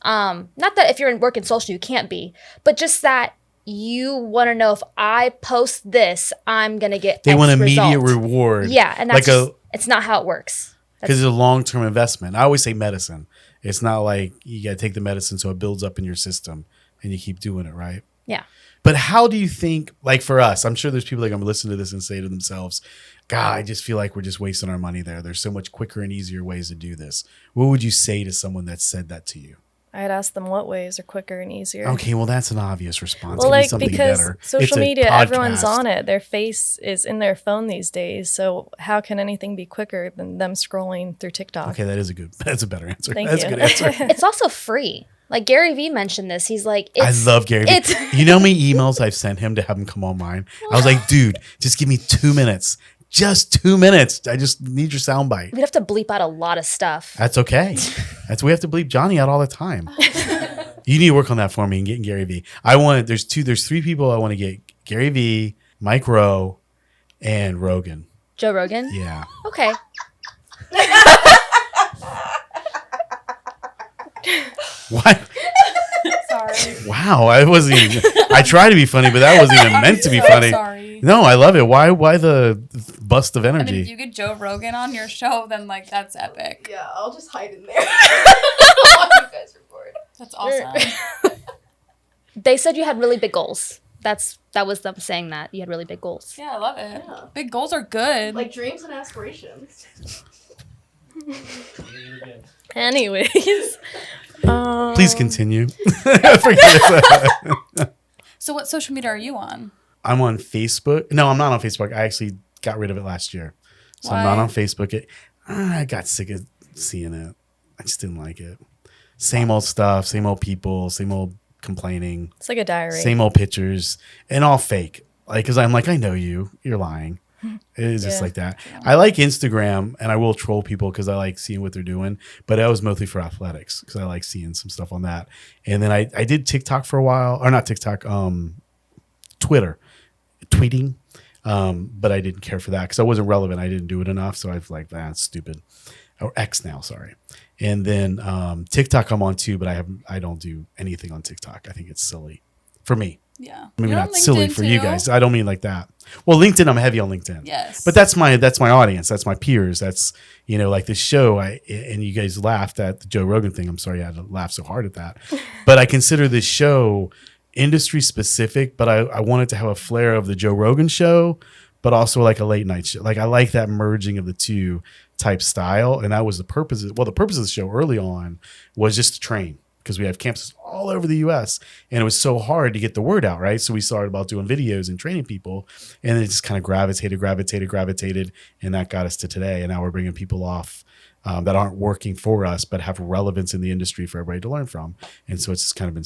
Not that if you're in work in social, you can't be, but just that you want to know if I post this, I'm going to get
They
X
want immediate
result.
reward.
Yeah. And that's
like
it's not how it works.
because it's a long-term investment. I always say medicine. It's not like you got to take the medicine so it builds up in your system and you keep doing it, right?
Yeah.
But how do you think, like for us, I'm sure there's people that are going to listen to this and say to themselves, God, I just feel like we're just wasting our money there. There's so much quicker and easier ways to do this. What would you say to someone that said that to you?
I had asked them what ways are quicker and easier.
Okay, well, that's an obvious response.
Well,
Give me
like
something
because
better.
social
It's a
media, everyone's
podcast.
on it. Their face is in their phone these days. So how can anything be quicker than them scrolling through TikTok?
Okay, that's a better answer.
Thank
That's
you.
a good answer.
It's also free. Like Gary Vee mentioned this. He's like,
I love Gary Vee.
it's-
You know how many emails I've sent him to have him come on mine? I was like, dude, just give me 2 minutes. Just 2 minutes. I just need your soundbite.
we'd have to bleep out a lot of stuff.
That's okay. We have to bleep Johnny out all the time. You need to work on that for me and getting Gary Vee. There's 3 people I want to get: Gary Vee, Mike Rowe, and Rogan.
Joe Rogan?
Yeah.
Okay.
What?
Sorry.
Wow. I try to be funny, but that wasn't even meant to be
so
funny.
sorry.
No, I love it. Why the bust of
I mean,
energy?
if you get Joe Rogan on your show, then like that's epic.
Yeah, I'll just hide in there. While you guys record.
That's awesome.
They said you had really big goals. That was them saying that you had really big goals.
Yeah, I love it.
Yeah.
Big goals are good.
Like dreams and aspirations.
Anyways.
Please continue. Forget it.
So what social media are you on?
I'm on Facebook. No, I'm not on Facebook. I actually got rid of it last year. So I'm not
Why?
on Facebook. I got sick of seeing it. I just didn't like it. Same old stuff, same old people, same old complaining,
It's like a diary.
same old pictures, and all fake. Like, because I'm like, I know you. You're lying. It's just
Yeah.
like that. I like Instagram, and I will troll people because I like seeing what they're doing. But that was mostly for athletics because I like seeing some stuff on that. And then I did TikTok for a while, or not TikTok, Twitter, tweeting. But I didn't care for that because I wasn't relevant. I didn't do it enough. So I was like, that's stupid. Or X now, sorry. And then TikTok I'm on too, but I don't do anything on TikTok. I think it's silly for me.
Yeah.
Maybe
You're
not
on
silly
LinkedIn
for you
too?
guys. I don't mean like that. Well, LinkedIn, I'm heavy on LinkedIn.
Yes.
But that's my audience. That's my peers. That's, like this show. And you guys laughed at the Joe Rogan thing. I'm sorry I had to laugh so hard at that. But I consider this show industry specific, but I wanted to have a flair of the Joe Rogan show, but also like a late night show. Like I like that merging of the two type style. And that was the purpose. The purpose of the show early on was just to train, because we have campuses all over the US and it was so hard to get the word out, right? So we started about doing videos and training people, and it just kind of gravitated. And that got us to today. And now we're bringing people off that aren't working for us, but have relevance in the industry for everybody to learn from. And so it's just kind of been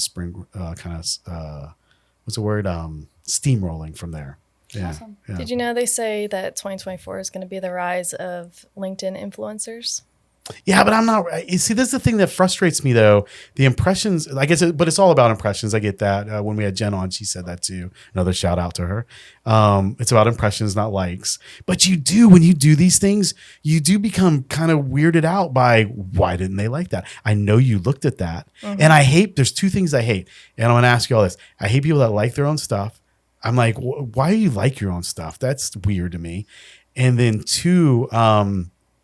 steamrolling from there. Yeah.
Awesome.
Yeah.
Did you know they say that 2024 is going to be the rise of LinkedIn influencers?
Yeah, but I'm not. You see, this is the thing that frustrates me, though. The impressions, I guess, but it's all about impressions. I get that. When we had Jen on, she said that too. Another shout out to her. It's about impressions, not likes. But when you do these things, you do become kind of weirded out by why didn't they like that? I know you looked at that, and there's two things I hate, and I'm going to ask you all this. I hate people that like their own stuff. I'm like, why do you like your own stuff? That's weird to me. And then two,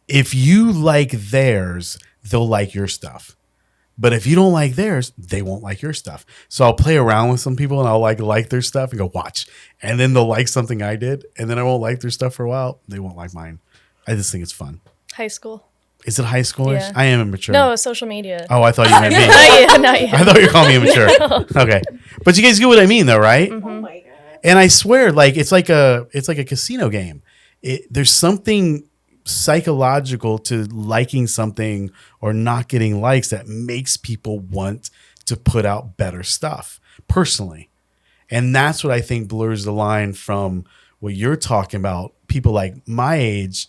if you like theirs, they'll like your stuff. But if you don't like theirs, they won't like your stuff. So I'll play around with some people and I'll like their stuff and go watch. And then they'll like something I did. And then I won't like their stuff for a while. They won't like mine. I just think it's fun.
High school.
Is it high schoolish?
Yeah.
I am immature.
No, social media.
Oh, I thought you meant me.
Not yet.
I thought you were calling me immature. Okay. But you guys get what I mean though, right?
Oh my god.
And I swear, like it's like a casino game. There's something psychological to liking something or not getting likes that makes people want to put out better stuff personally. And that's what I think blurs the line from what you're talking about. People like my age,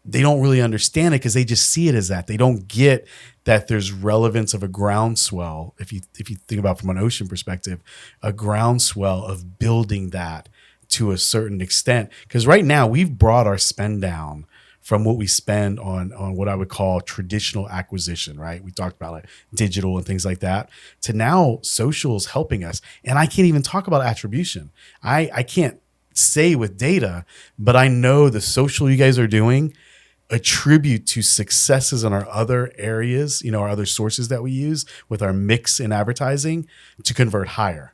they don't really understand it because they just see it as that. They don't get that there's relevance of a groundswell. If you think about from an ocean perspective, a groundswell of building that to a certain extent. Because right now we've brought our spend down from what we spend on what I would call traditional acquisition, right? We talked about it, digital and things like that, to now social's helping us. And I can't even talk about attribution. I can't say with data, but I know the social you guys are doing attribute to successes in our other areas, our other sources that we use with our mix in advertising to convert higher.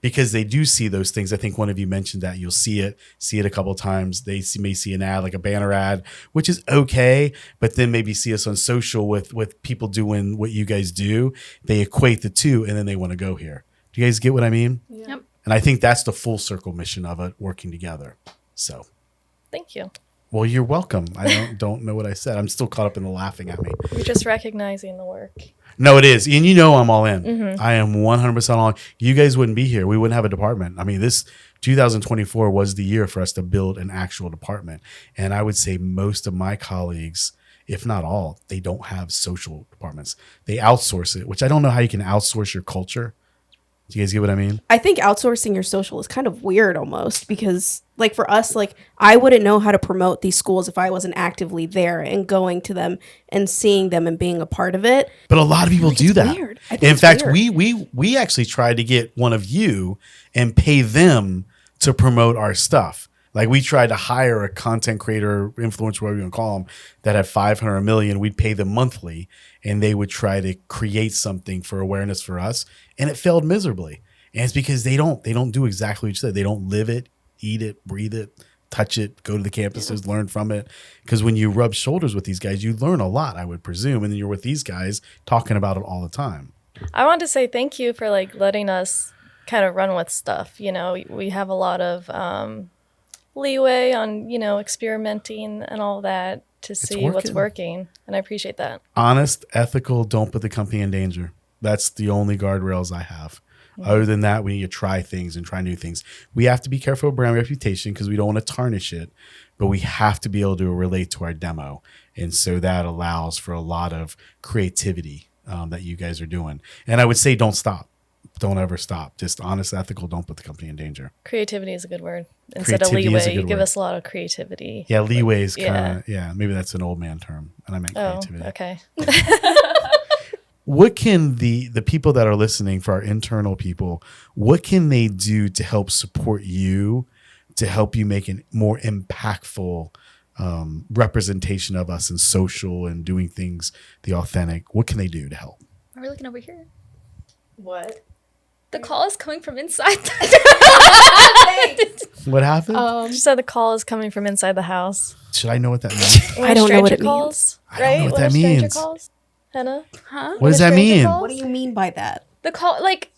Because they do see those things. I think one of you mentioned that you'll see it a couple of times. They may see an ad, like a banner ad, which is okay, but then maybe see us on social with people doing what you guys do. They equate the two, and then they want to go here. Do you guys get what I mean?
Yep.
And I think that's the full circle mission of it, working together. So,
Thank you.
well, you're welcome. I don't know what I said. I'm still caught up in the laughing at me.
You're just recognizing the work.
No, it is. And I'm all in. I am 100% all in. You guys wouldn't be here. We wouldn't have a department. I mean, this 2024 was the year for us to build an actual department. And I would say most of my colleagues, if not all, they don't have social departments. They outsource it, which I don't know how you can outsource your culture. Do you guys get what I mean?
I think outsourcing your social is kind of weird almost because like for us, like I wouldn't know how to promote these schools if I wasn't actively there and going to them and seeing them and being a part of it.
But a lot of people do that.
Weird. I think
In
it's
fact,
weird.
we actually tried to get one of you and pay them to promote our stuff. Like we tried to hire a content creator, influencer, whatever you want to call them, that had 500 or million. We'd pay them monthly, and they would try to create something for awareness for us, and it failed miserably. And it's because they don't do exactly what you said. They don't live it, eat it, breathe it, touch it, go to the campuses, learn from it. Because when you rub shoulders with these guys, you learn a lot, I would presume, and then you're with these guys talking about it all the time.
I want to say thank you for like letting us kind of run with stuff. We have a lot of leeway on, experimenting and all that to see what's working. And I appreciate that.
Honest, ethical, don't put the company in danger. That's the only guardrails I have. Other than that, we need to try things and try new things. We have to be careful of brand reputation because we don't want to tarnish it, but we have to be able to relate to our demo. And so that allows for a lot of creativity that you guys are doing. And I would say don't stop. Don't ever stop. Just honest, ethical, don't put the company in danger.
Creativity is a good word. Instead of
Creativity is a
leeway, you
good
give
word.
us a lot of creativity.
Yeah, leeway is
Yeah.
kind of, maybe that's an old man term. And I meant
Oh,
creativity.
okay.
what can the people that are listening, for our internal people, what can they do to help support you, to help you make a more impactful representation of us in social and doing things the authentic? What can they do to help?
Are we looking over here?
What?
The call is coming from inside.
What happened?
She said the call is coming from inside the house.
Should I know what that means?
When
I
a
don't know what
stranger
it
calls,
I don't know what
When
that
a stranger
means.
calls, Hannah?
Huh?
What does
When
that
a stranger
mean?
calls?
What do you mean by that?
The call, like,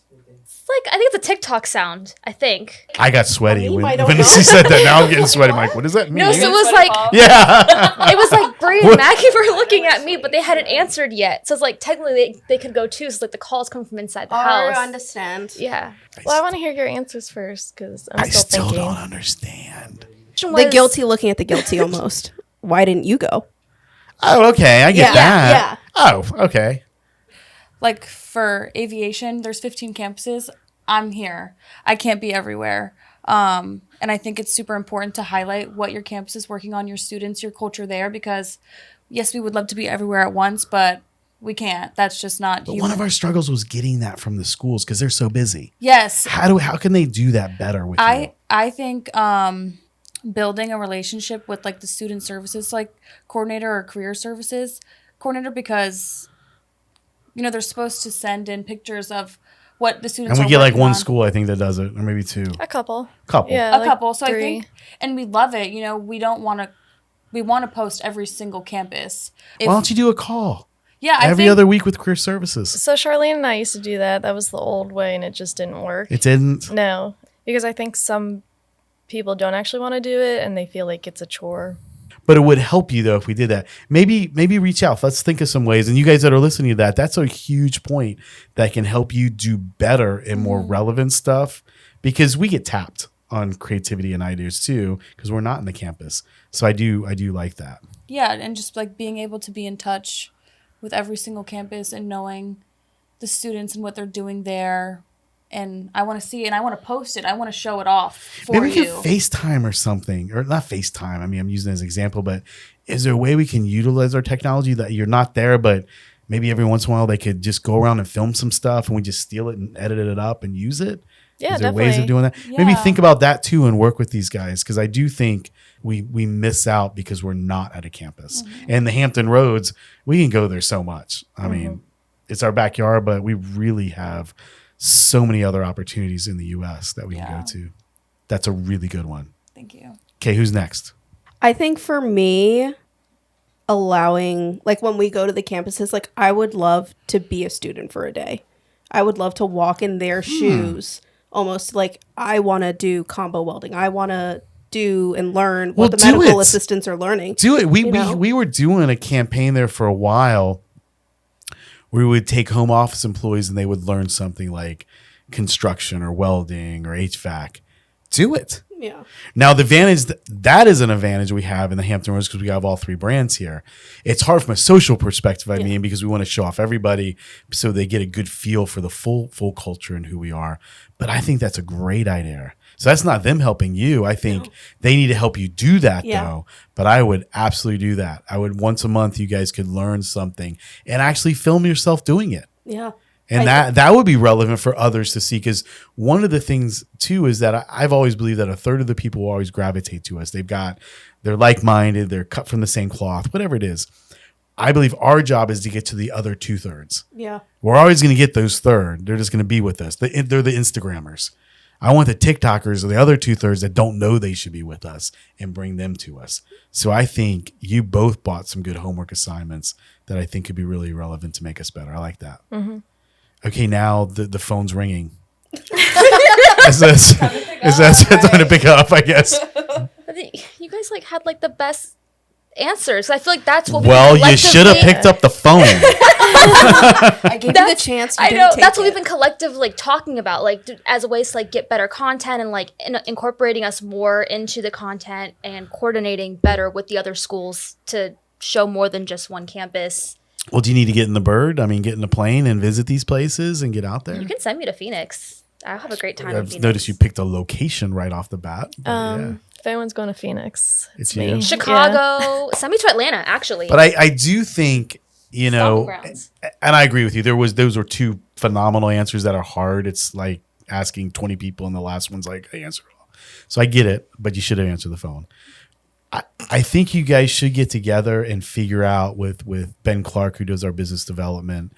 it's like, I think it's a TikTok sound, I think.
I got sweaty
Meme?
when
I don't
she
know.
said that. Now I'm getting sweaty. I'm like, what does that mean?
No, so it was like,
yeah.
it was like Brie and Maggie were looking at me, but they hadn't answered yet. So it's like, technically, they could go too. So it's like the call is coming from inside the house.
understand.
Yeah.
Well, I want to hear your answers first because I'm
I
still
still
thinking.
don't understand.
The guilty looking at the guilty almost. Why didn't you go?
Oh, okay. I get
Yeah,
that. Oh, okay.
Like for aviation, there's 15 campuses. I'm here. I can't be everywhere. And I think it's super important to highlight what your campus is working on, your students, your culture there, because yes, we would love to be everywhere at once, but we can't. That's just not
But
human.
one of our struggles was getting that from the schools because they're so busy.
Yes.
How can they do that better with you?
I think building a relationship with like the student services like coordinator or career services coordinator, because they're supposed to send in pictures of what the students
And we
are
get like
working
one
on.
school, I think, that does it, or maybe two.
A couple.
Yeah.
A
like
couple. So
3.
I think, and we love it. We want to post every single campus. If-
Why don't you do a call
yeah,
every other week with career services?
So Charlene and I used to do that. That was the old way, and it just didn't work.
It didn't.
No, because I think some people don't actually want to do it, and they feel like it's a chore.
But it would help you though if we did that. Maybe reach out. Let's think of some ways. And you guys that are listening to that, that's a huge point that can help you do better and more relevant stuff, because we get tapped on creativity and ideas too, because we're not in the campus. So I do like that.
Yeah, and just like being able to be in touch with every single campus and knowing the students and what they're doing there. And I want to see it, and I want to post it. I want to show it off for
Maybe we
you.
can FaceTime or something, or not FaceTime. I mean, I'm using it as an example, but is there a way we can utilize our technology that you're not there, but maybe every once in a while they could just go around and film some stuff and we just steal it and edit it up and use it?
Yeah,
Is there
definitely.
ways of doing that? Maybe
Yeah.
think about that too and work with these guys, because I do think we miss out because we're not at a campus. And the Hampton Roads, we can go there so much. I mean, it's our backyard, but we really have so many other opportunities in the U.S. that we can
Yeah.
go to. That's a really good one.
Thank you.
Okay, who's next?
I think for me, allowing, like when we go to the campuses, like I would love to be a student for a day. I would love to walk in their shoes, almost like I want to do combo welding. I want to do and learn
Well,
what the
do
medical
it.
assistants are learning.
Do it.
You know?
We were doing a campaign there for a while. We would take home office employees and they would learn something like construction or welding or HVAC. Do it.
Yeah.
Now, the advantage, that is an advantage we have in the Hampton Roads because we have all three brands here. It's hard from a social perspective, I mean, because we want to show off everybody so they get a good feel for the full culture and who we are. But I think that's a great idea. So that's not them helping you. I think they need to help you do that, though. But I would absolutely do that. I would once a month, you guys could learn something and actually film yourself doing it.
Yeah.
And that would be relevant for others to see, because one of the things too is that I've always believed that a third of the people will always gravitate to us. They're like-minded, they're cut from the same cloth, whatever it is. I believe our job is to get to the other 2/3.
Yeah.
We're always going to get those third. They're just going to be with us. They're the Instagrammers. I want the TikTokers or the other 2/3 that don't know they should be with us and bring them to us. So I think you both bought some good homework assignments that I think could be really relevant to make us better. I like that. Mm-hmm. Okay, now the phone's ringing. Is that time to pick up, I guess?
You guys had the best answers. I feel like that's what
Well,
we
you should have picked up the phone.
I gave you the chance. You
I
didn't
know
take
that's what
it.
we've been collectively talking about, as a ways to get better content and incorporating us more into the content and coordinating better with the other schools to show more than just one campus.
Well, do you need to get in the bird? I mean, get in the plane and visit these places and get out there?
You can send me to Phoenix. I'll have a great time in
I've
Phoenix.
noticed you picked a location right off the bat. But yeah.
If anyone's going to Phoenix,
It's
me.
you.
Chicago. Send me to Atlanta, actually.
But I do think you
Stomping
know,
grounds.
and I agree with you. Those were two phenomenal answers that are hard. It's like asking 20 people and the last one's like, I answer it all. So I get it, but you should have answered the phone. I think you guys should get together and figure out with Ben Clark, who does our business development,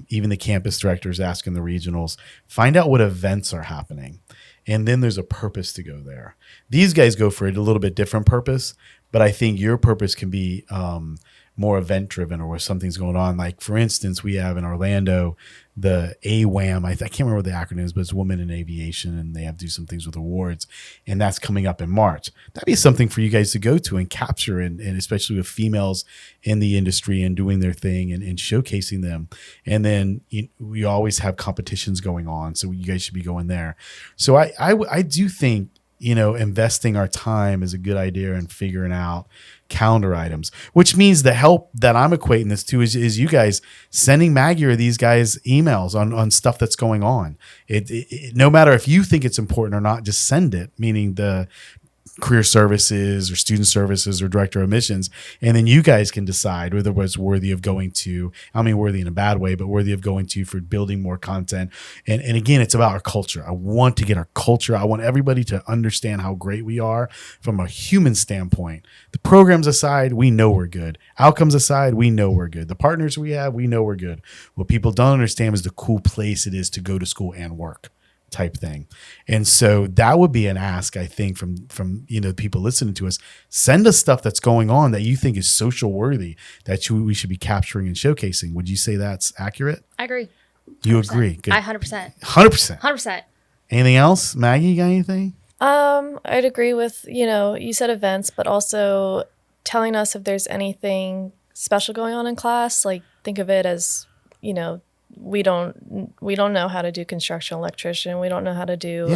even the campus directors asking the regionals, find out what events are happening. And then there's a purpose to go there. These guys go for a little bit different purpose, but I think your purpose can be more event driven or where something's going on. Like, for instance, we have in Orlando the AWAM. I can't remember what the acronym is, but it's Women in Aviation, and they have to do some things with awards, and that's coming up in March. That'd be something for you guys to go to and capture, and especially with females in the industry and doing their thing and showcasing them. And then we always have competitions going on, so you guys should be going there. So I do think, investing our time is a good idea and figuring out calendar items, which means the help that I'm equating this to is you guys sending Maggie or these guys emails on stuff that's going on. It no matter if you think it's important or not, just send it, meaning the career services or student services or director of admissions, and then you guys can decide whether it's worthy of going to, I mean worthy in a bad way, but worthy of going to for building more content. And again, it's about our culture. I want to get our culture. I want everybody to understand how great we are from a human standpoint. The programs aside, we know we're good. Outcomes aside, we know we're good. The partners we have, we know we're good. What people don't understand is the cool place it is to go to school and work type thing. And so that would be an ask, I think, from people listening to us. Send us stuff that's going on that you think is social worthy that we should be capturing and showcasing. Would you say that's accurate?
I agree. 100%.
You agree? Good.
100%.
100%.
100%.
Anything else? Maggie, you got anything?
I'd agree with, you said events, but also telling us if there's anything special going on in class. Like, think of it as, we don't know how to do construction electrician. We don't know how to do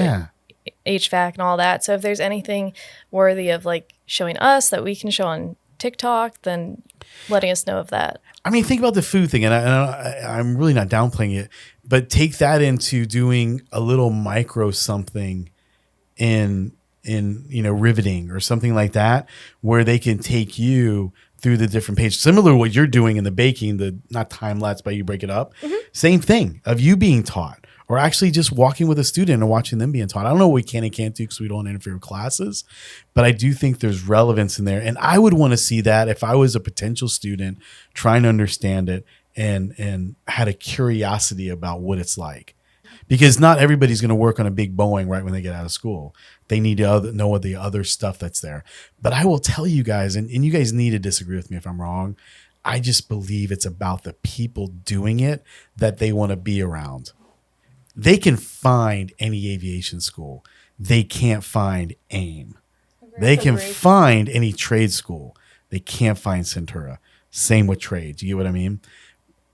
HVAC and all that. So if there's anything worthy of like showing us that we can show on TikTok, then letting us know of that. I
mean, think about the food thing, and I'm really not downplaying it, but take that into doing a little micro something in riveting or something like that, where they can take you through the different pages, similar to what you're doing in the baking, the not time lapse, but you break it up. Mm-hmm. Same thing of you being taught, or actually just walking with a student and watching them being taught. I don't know what we can and can't do because we don't interfere with classes, but I do think there's relevance in there. And I would want to see that if I was a potential student trying to understand it and had a curiosity about what it's like. Because not everybody's going to work on a big Boeing right when they get out of school. They need to know what the other stuff that's there. But I will tell you guys, and you guys need to disagree with me if I'm wrong, I just believe it's about the people doing it that they want to be around. They can find any aviation school. They can't find AIM. They can find any trade school. They can't find Centura. Same with trades. You get what I mean?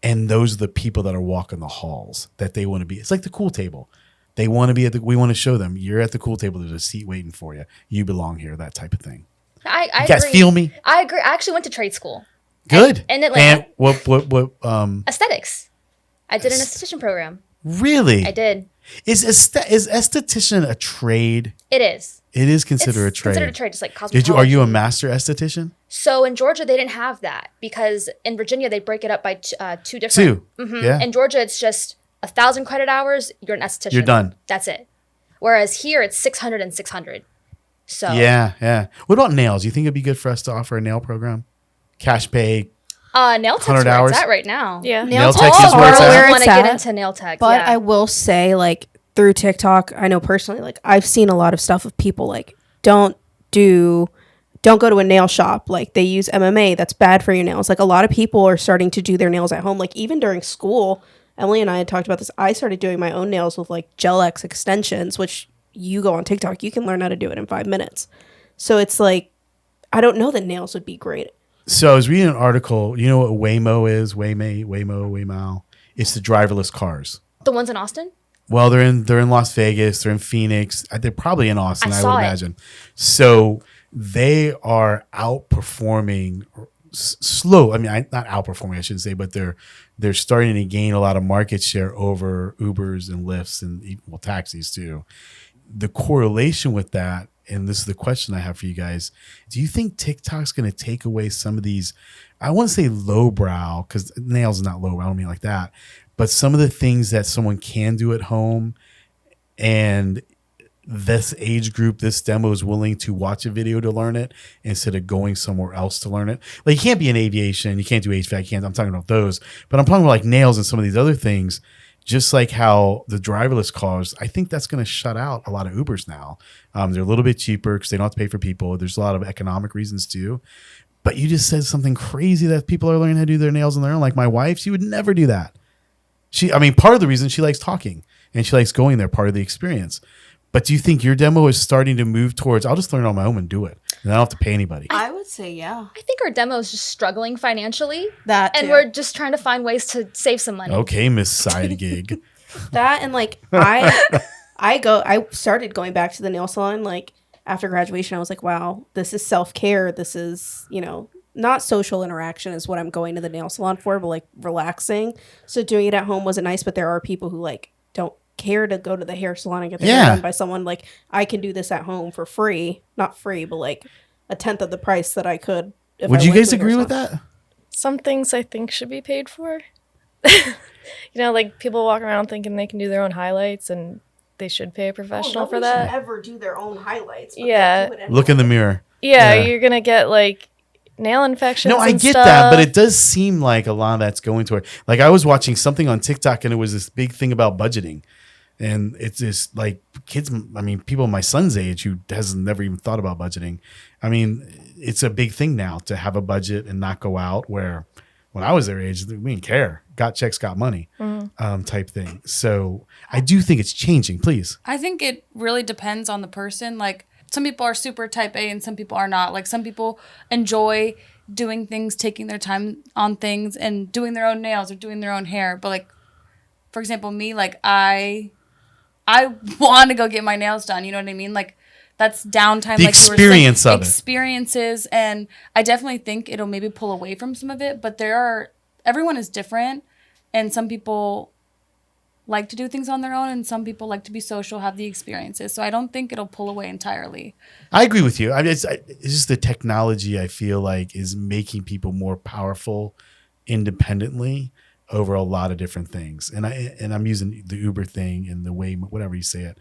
And those are the people that are walking the halls that they want to be. It's like the cool table. They want to be we want to show them you're at the cool table. There's a seat waiting for you. You belong here, that type of thing.
I
you guys
agree.
Feel me?
I agree. I actually went to trade school.
Good.
In Atlanta.
And what
aesthetics. I did an esthetician program.
Really?
I did.
Is esthetician a trade?
It is.
It is considered a trade.
Considered a trade, just like cosmetology.
Are you a master esthetician?
So in Georgia, they didn't have that because in Virginia, they break it up by two different.
Mm-hmm. Yeah.
In Georgia, it's just 1,000 credit hours. You're an esthetician.
You're done.
That's it. Whereas here, it's 600 and 600. So
yeah. What about nails? You think it'd be good for us to offer a nail program? Cash pay.
Nail tech's where it's at right now.
Yeah.
Nail tech is where it's at.
I want to get into nail tech.
But
yeah.
I will say, like, through TikTok, I know personally, like, I've seen a lot of stuff of people like, don't go to a nail shop. Like, they use MMA. That's bad for your nails. Like, a lot of people are starting to do their nails at home. Like, even during school, Emily and I had talked about this. I started doing my own nails with like Gel X extensions, which you go on TikTok, you can learn how to do it in 5 minutes. So it's like, I don't know that nails would be great.
So I was reading an article. You know what Waymo is? Waymo. It's the driverless cars.
The ones in Austin?
Well, they're in Las Vegas. They're in Phoenix. They're probably in Austin, I would imagine. So they are outperforming slow. I mean, not outperforming, I shouldn't say, but they're starting to gain a lot of market share over Ubers and Lyfts and taxis too. The correlation with that and this is the question I have for you guys. Do you think TikTok's going to take away some of these, I want to say lowbrow, because nails is not lowbrow, I don't mean like that, but some of the things that someone can do at home, and this age group, this demo is willing to watch a video to learn it instead of going somewhere else to learn it? Like, you can't be in aviation, you can't do HVAC, I'm talking about those, but I'm talking about like nails and some of these other things. Just like how the driverless cars, I think that's going to shut out a lot of Ubers now. They're a little bit cheaper because they don't have to pay for people. There's a lot of economic reasons too. But you just said something crazy that people are learning how to do their nails on their own. Like my wife, she would never do that. Part of the reason she likes talking and she likes going there, part of the experience. But do you think your demo is starting to move towards, I'll just learn on my own and do it, and I don't have to pay anybody?
I would say, yeah.
I think our demo is just struggling financially.
That
and
too.
we're just trying to find ways to save some money.
Okay, Miss Side Gig.
That and like I started going back to the nail salon like after graduation. I was like, wow, this is self-care. This is, not social interaction is what I'm going to the nail salon for, but like relaxing. So doing it at home wasn't nice, but there are people who like don't care to go to the hair salon and get their hair done by someone. Like, I can do this at home for free. Not free, but like a tenth of the price that I could.
Would you guys agree with that?
Some things I think should be paid for. Like people walk around thinking they can do their own highlights, and they should pay a professional for that.
Should ever do their own highlights.
Yeah.
Look in the mirror.
Yeah, you're gonna get like nail infections.
No, I get that, but it does seem like a lot of that's going toward. Like, I was watching something on TikTok, and it was this big thing about budgeting, and it's just like kids. People my son's age who has never even thought about budgeting. It's a big thing now to have a budget and not go out. Where when I was their age, we didn't care. Got checks, got money, type thing. So I do think it's changing. Please.
I think it really depends on the person. Like, some people are super type A and some people are not. Like, some people enjoy doing things, taking their time on things and doing their own nails or doing their own hair. But like, for example, me, like I want to go get my nails done. You know what I mean? Like, that's downtime.
The
like
experience of it.
Experiences. And I definitely think it'll maybe pull away from some of it. But everyone is different. And some people like to do things on their own, and some people like to be social, have the experiences. So I don't think it'll pull away entirely.
I agree with you. It's just the technology, I feel like, is making people more powerful independently over a lot of different things. And I'm using the Uber thing and the way, whatever you say it,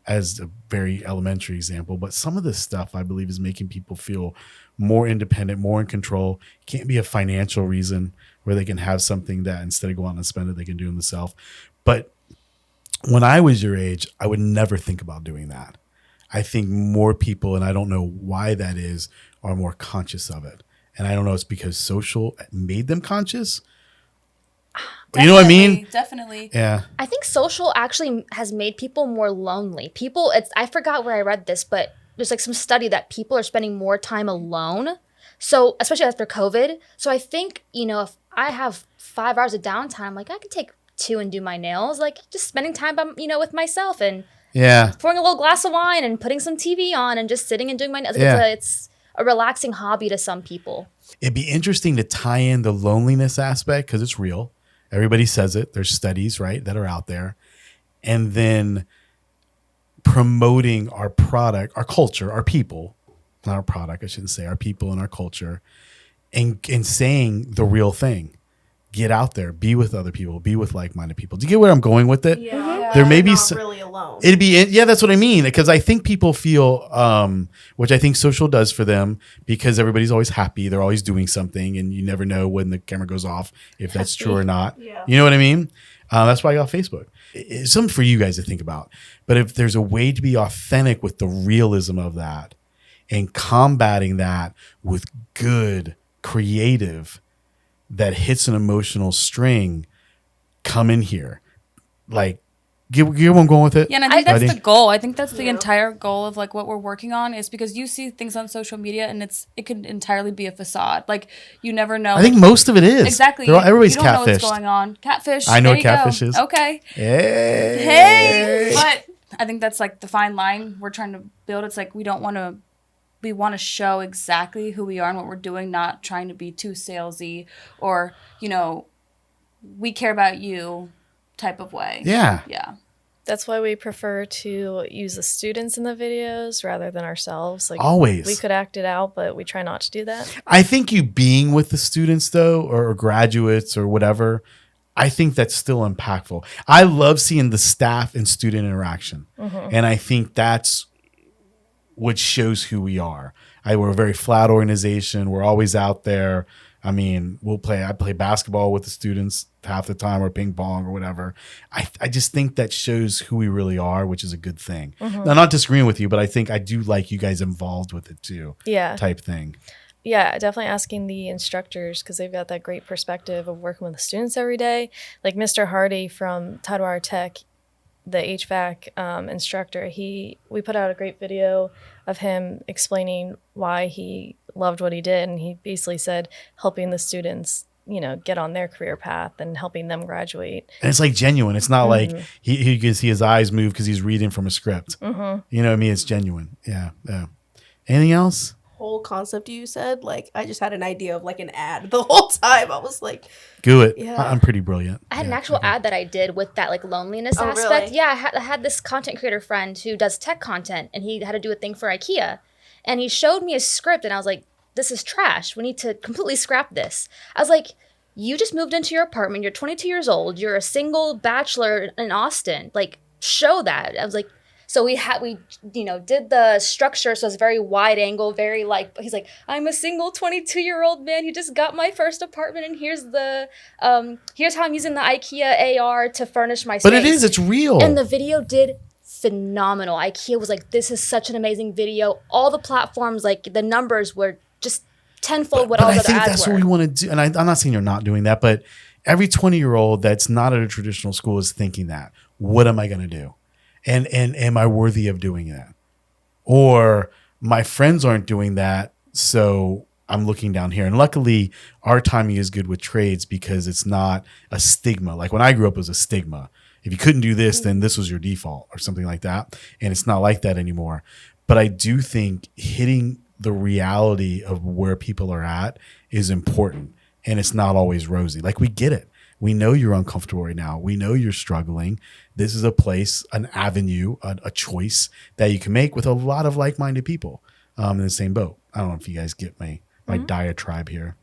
as a very elementary example. But some of this stuff, I believe, is making people feel more independent, more in control. It can't be a financial reason where they can have something that instead of going out and spend it, they can do themselves. But when I was your age, I would never think about doing that. I think more people, and I don't know why that is, are more conscious of it. And I don't know, it's because social made them conscious. You know what I mean?
Definitely.
Yeah.
I think social actually has made people more lonely. I forgot where I read this, but there's like some study that people are spending more time alone. So, especially after COVID. So I think, if I have 5 hours of downtime, like I could take 2 and do my nails, like just spending time, with myself and pouring a little glass of wine and putting some TV on and just sitting and doing my nails. Yeah. It's a relaxing hobby to some people.
It'd be interesting to tie in the loneliness aspect because it's real. Everybody says it. There's studies, right, that are out there. And then promoting our product, our culture, our people, not our product, I shouldn't say, our people and our culture, and saying the real thing. Get out there, be with other people, be with like-minded people. Do you get where I'm going with it?
Yeah.
There may be
not really alone.
That's what I mean. Because I think people feel, which I think social does for them, because everybody's always happy. They're always doing something, and you never know when the camera goes off if that's true or not.
Yeah.
You know what I mean? That's why I got Facebook. It's something for you guys to think about. But if there's a way to be authentic with the realism of that and combating that with good, creative, that hits an emotional string, come in here. Like, get where I'm going with it?
Yeah, and I think that's the goal. I think that's the entire goal of like what we're working on, is because you see things on social media and it could entirely be a facade. Like, you never know.
I think most of it is.
Exactly.
Everybody's
you don't know
catfished.
what's going on. Catfish.
I know
there
what
you
catfish
go.
is.
Okay.
Hey.
But I think that's like the fine line we're trying to build. It's like we want to show exactly who we are and what we're doing, not trying to be too salesy or, we care about you type of way.
Yeah.
Yeah.
That's why we prefer to use the students in the videos rather than ourselves. Like
Always.
we could act it out, but we try not to do that.
I think you being with the students though, or graduates or whatever, I think that's still impactful. I love seeing the staff and student interaction. And I think that's what shows who we are. We're a very flat organization. We're always out there. I mean, I play basketball with the students half the time, or ping pong or whatever. I just think that shows who we really are, which is a good thing. Now, I'm not disagreeing with you, but I think I do like you guys involved with it too.
Yeah.
Type thing.
Yeah, definitely asking the instructors because they've got that great perspective of working with the students every day. Like Mr. Hardy from Tidewater Tech, the HVAC instructor, we put out a great video of him explaining why he loved what he did. And he basically said helping the students, get on their career path and helping them graduate.
And it's like genuine. It's not like he can see his eyes move because he's reading from a script. You know what I mean? It's genuine. Yeah. Anything else?
Whole concept you said, like I just had an idea of like an ad the whole time. I was like,
do it.
Yeah.
I'm pretty brilliant.
I had an actual ad that I did with that like loneliness
Oh,
aspect.
really?
Yeah, I had this content creator friend who does tech content, and he had to do a thing for IKEA, and he showed me a script, and I was like, "This is trash. We need to completely scrap this." I was like, "You just moved into your apartment. You're 22 years old. You're a single bachelor in Austin. Like, show that." I was like. So we did the structure, so it's very wide angle, very like, he's like, I'm a single 22-year-old man who just got my first apartment, and here's how I'm using the IKEA AR to furnish my space.
But it's real.
And the video did phenomenal. IKEA was like, this is such an amazing video. All the platforms, like the numbers were just tenfold what all the other ads were.
I think that's what we want to do. And I'm not saying you're not doing that, but every 20-year-old that's not at a traditional school is thinking that. What am I going to do? And am I worthy of doing that? Or my friends aren't doing that, so I'm looking down here. And luckily, our timing is good with trades because it's not a stigma. Like when I grew up, it was a stigma. If you couldn't do this, then this was your default or something like that. And it's not like that anymore. But I do think hitting the reality of where people are at is important. And it's not always rosy. Like we get it. We know you're uncomfortable right now. We know you're struggling. This is a place, an avenue, a choice that you can make with a lot of like-minded people in the same boat. I don't know if you guys get my diatribe here.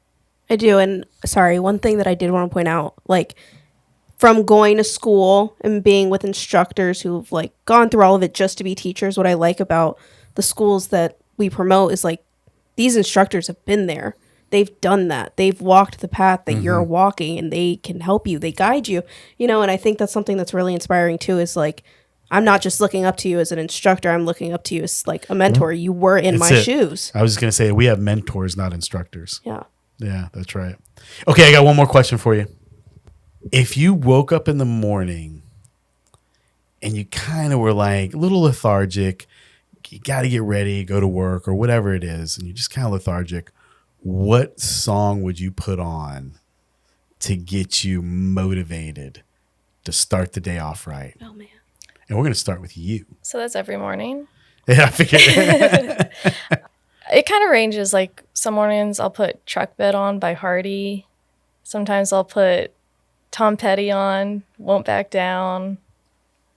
I do. And sorry, one thing that I did want to point out, like from going to school and being with instructors who've like gone through all of it just to be teachers, what I like about the schools that we promote is like these instructors have been there. They've done that. They've walked the path that you're walking, and they can help you. They guide you, and I think that's something that's really inspiring too, is like, I'm not just looking up to you as an instructor. I'm looking up to you as like a mentor. You were in my shoes.
I was just going to say, we have mentors, not instructors.
Yeah.
Yeah, that's right. Okay. I got one more question for you. If you woke up in the morning and you kind of were like a little lethargic, you got to get ready, go to work or whatever it is, and you're just kind of lethargic, what song would you put on to get you motivated to start the day off right?
Oh, man.
And we're going to start with you.
So that's every morning.
Yeah, I figured.
It kind of ranges. Like some mornings I'll put Truck Bed on by Hardy. Sometimes I'll put Tom Petty on, Won't Back Down.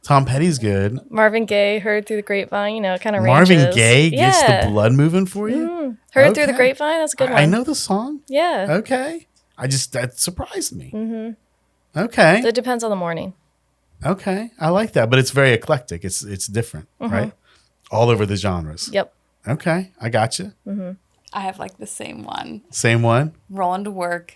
Tom Petty's good.
Marvin Gaye, Heard Through the Grapevine, it kind of
Marvin
ranges.
Gaye gets
Yeah.
the blood moving for you?
Heard Through the
Okay.
Grapevine, that's a good one.
I know the song.
Yeah.
Okay. That surprised me. Okay.
It depends on the morning.
Okay. I like that. But it's very eclectic. It's different, right? All over the genres.
Yep.
Okay. I got you.
I have like the same one.
Same one.
Rolling to work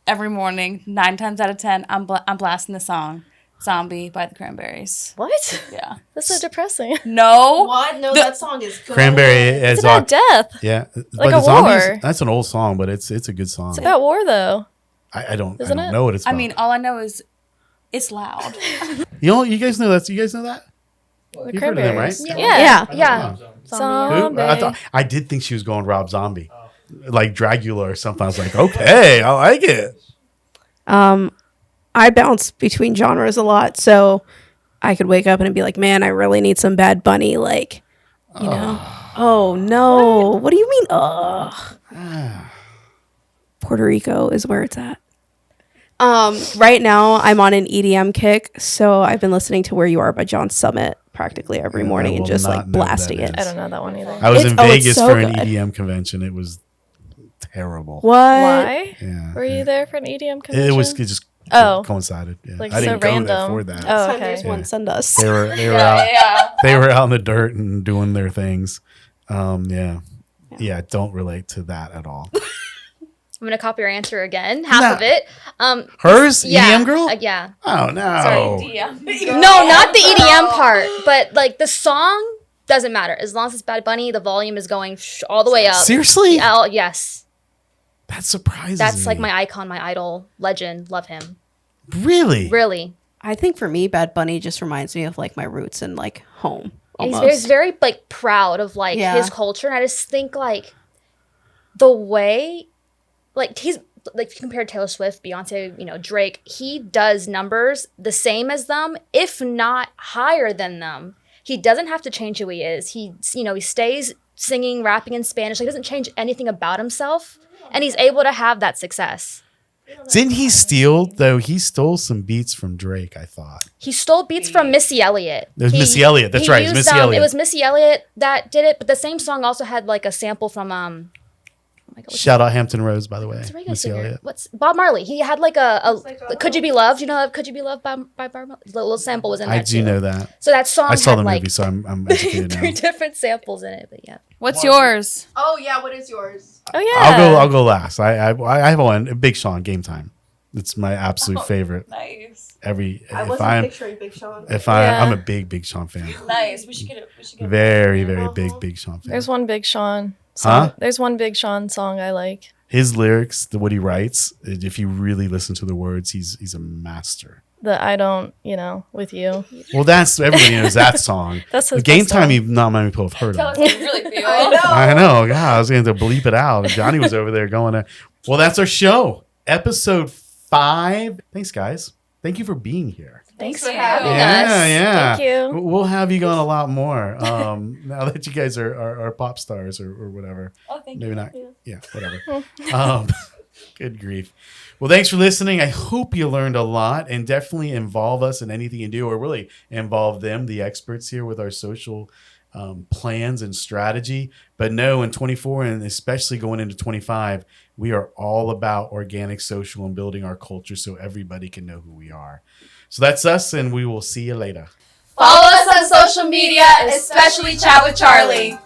every morning, 9 times out of 10, I'm blasting the song "Zombie" by the Cranberries.
What?
Yeah.
That's so depressing.
No.
What? No, that song is good.
Cranberry
It's
is
about death.
yeah.
Like
the
a
Zombies,
war.
that's an old song, but it's a good song.
It's about war, though.
I don't
Isn't it?
know what it's about.
I mean, all I know is it's loud.
you guys know that? You guys know that?
The
You've heard of them, right?
Cranberries.
Yeah.
Yeah.
Who?
Zombie.
I did think she was going Rob Zombie, like Dracula or something. I was like, okay, I like it.
I bounce between genres a lot, so I could wake up and be like, man, I really need some Bad Bunny, like, know. Oh no. What do you mean? Puerto Rico is where it's at. Right now I'm on an EDM kick, so I've been listening to Where You Are by John Summit practically every morning and
will
just
not
like
know what
blasting
that
it.
I don't know that one either.
I was in
It's
Vegas
so
for an
good.
EDM convention. It was terrible.
What?
Why?
Yeah.
Were you there for an EDM convention?
It just
Oh.
coincided. Yeah.
Like
I didn't
so
go
random.
there for that.
Oh,
Time there's
okay.
one, send us.
They were out. They were out in the dirt and doing their things. Yeah. Don't relate to that at all.
I'm gonna copy your answer again, half of it.
Hers,
Yeah,
EDM girl.
yeah.
Oh no.
No, not the EDM part, but like the song doesn't matter as long as it's Bad Bunny. The volume is going all the way up.
Seriously?
Yes.
That surprises
That's like
me.
my icon, my idol, legend. Love him.
Really?
Really.
I think for me, Bad Bunny just reminds me of like my roots and like home.
He's
Almost.
very like proud of like
Yeah.
his culture, and I just think like the way, like he's like if you compare Taylor Swift, Beyonce, Drake, he does numbers the same as them, if not higher than them. He doesn't have to change who he is. He stays singing, rapping in Spanish. Like, he doesn't change anything about himself, and he's able to have that success.
Didn't he steal though? He stole some beats from Drake. I thought.
He stole beats from Missy Elliott.
It was Missy Elliott. That's
he
right. It was
used,
Missy Elliott.
It was Missy Elliott that did it, but the same song also had like a sample from oh my God,
Shout out Hampton Roads, by the way.
what's the regular
Missy
singer?
Elliott.
What's Bob Marley? He had like a Could You Be Loved? You know Could You Be Loved by Bob Marley? The little sample was in there
I do
too.
know that.
So that song
I saw
had
the
like
movie, so I'm educated now.
3 different samples in it, but yeah.
What's yours?
Oh yeah, what is yours?
Oh yeah.
I'll go last. I have one. Big Sean, Game Time. It's my absolute favorite.
Nice.
Picturing Big Sean.
I'm a big Sean fan.
Nice. We should get it.
Very big Sean fan.
There's one Big Sean
Huh?
song. There's one Big Sean song I like.
His lyrics, what he writes, if you really listen to the words, he's a master.
The I don't, with you.
Well, that's everybody knows that song.
That's his
Game
best
Time.
song.
Not many people have heard of.
You really feel.
I know. God, I was going to bleep it out. Johnny was over there going. Well, that's our show, episode 5. Thanks, guys. Thank you for being here.
Thanks
for
for having
having
us.
Yeah.
Thank you.
We'll have you going a lot more. Now that you guys are pop stars or whatever.
Oh, thank
Maybe
you.
not. Yeah, whatever. Good grief. Well, thanks for listening. I hope you learned a lot, and definitely involve us in anything you do, or really involve them, the experts here, with our social plans and strategy. But no, in 24 and especially going into 25, we are all about organic social and building our culture so everybody can know who we are. So that's us, and we will see you later.
Follow us on social media, especially Chat with Charlie.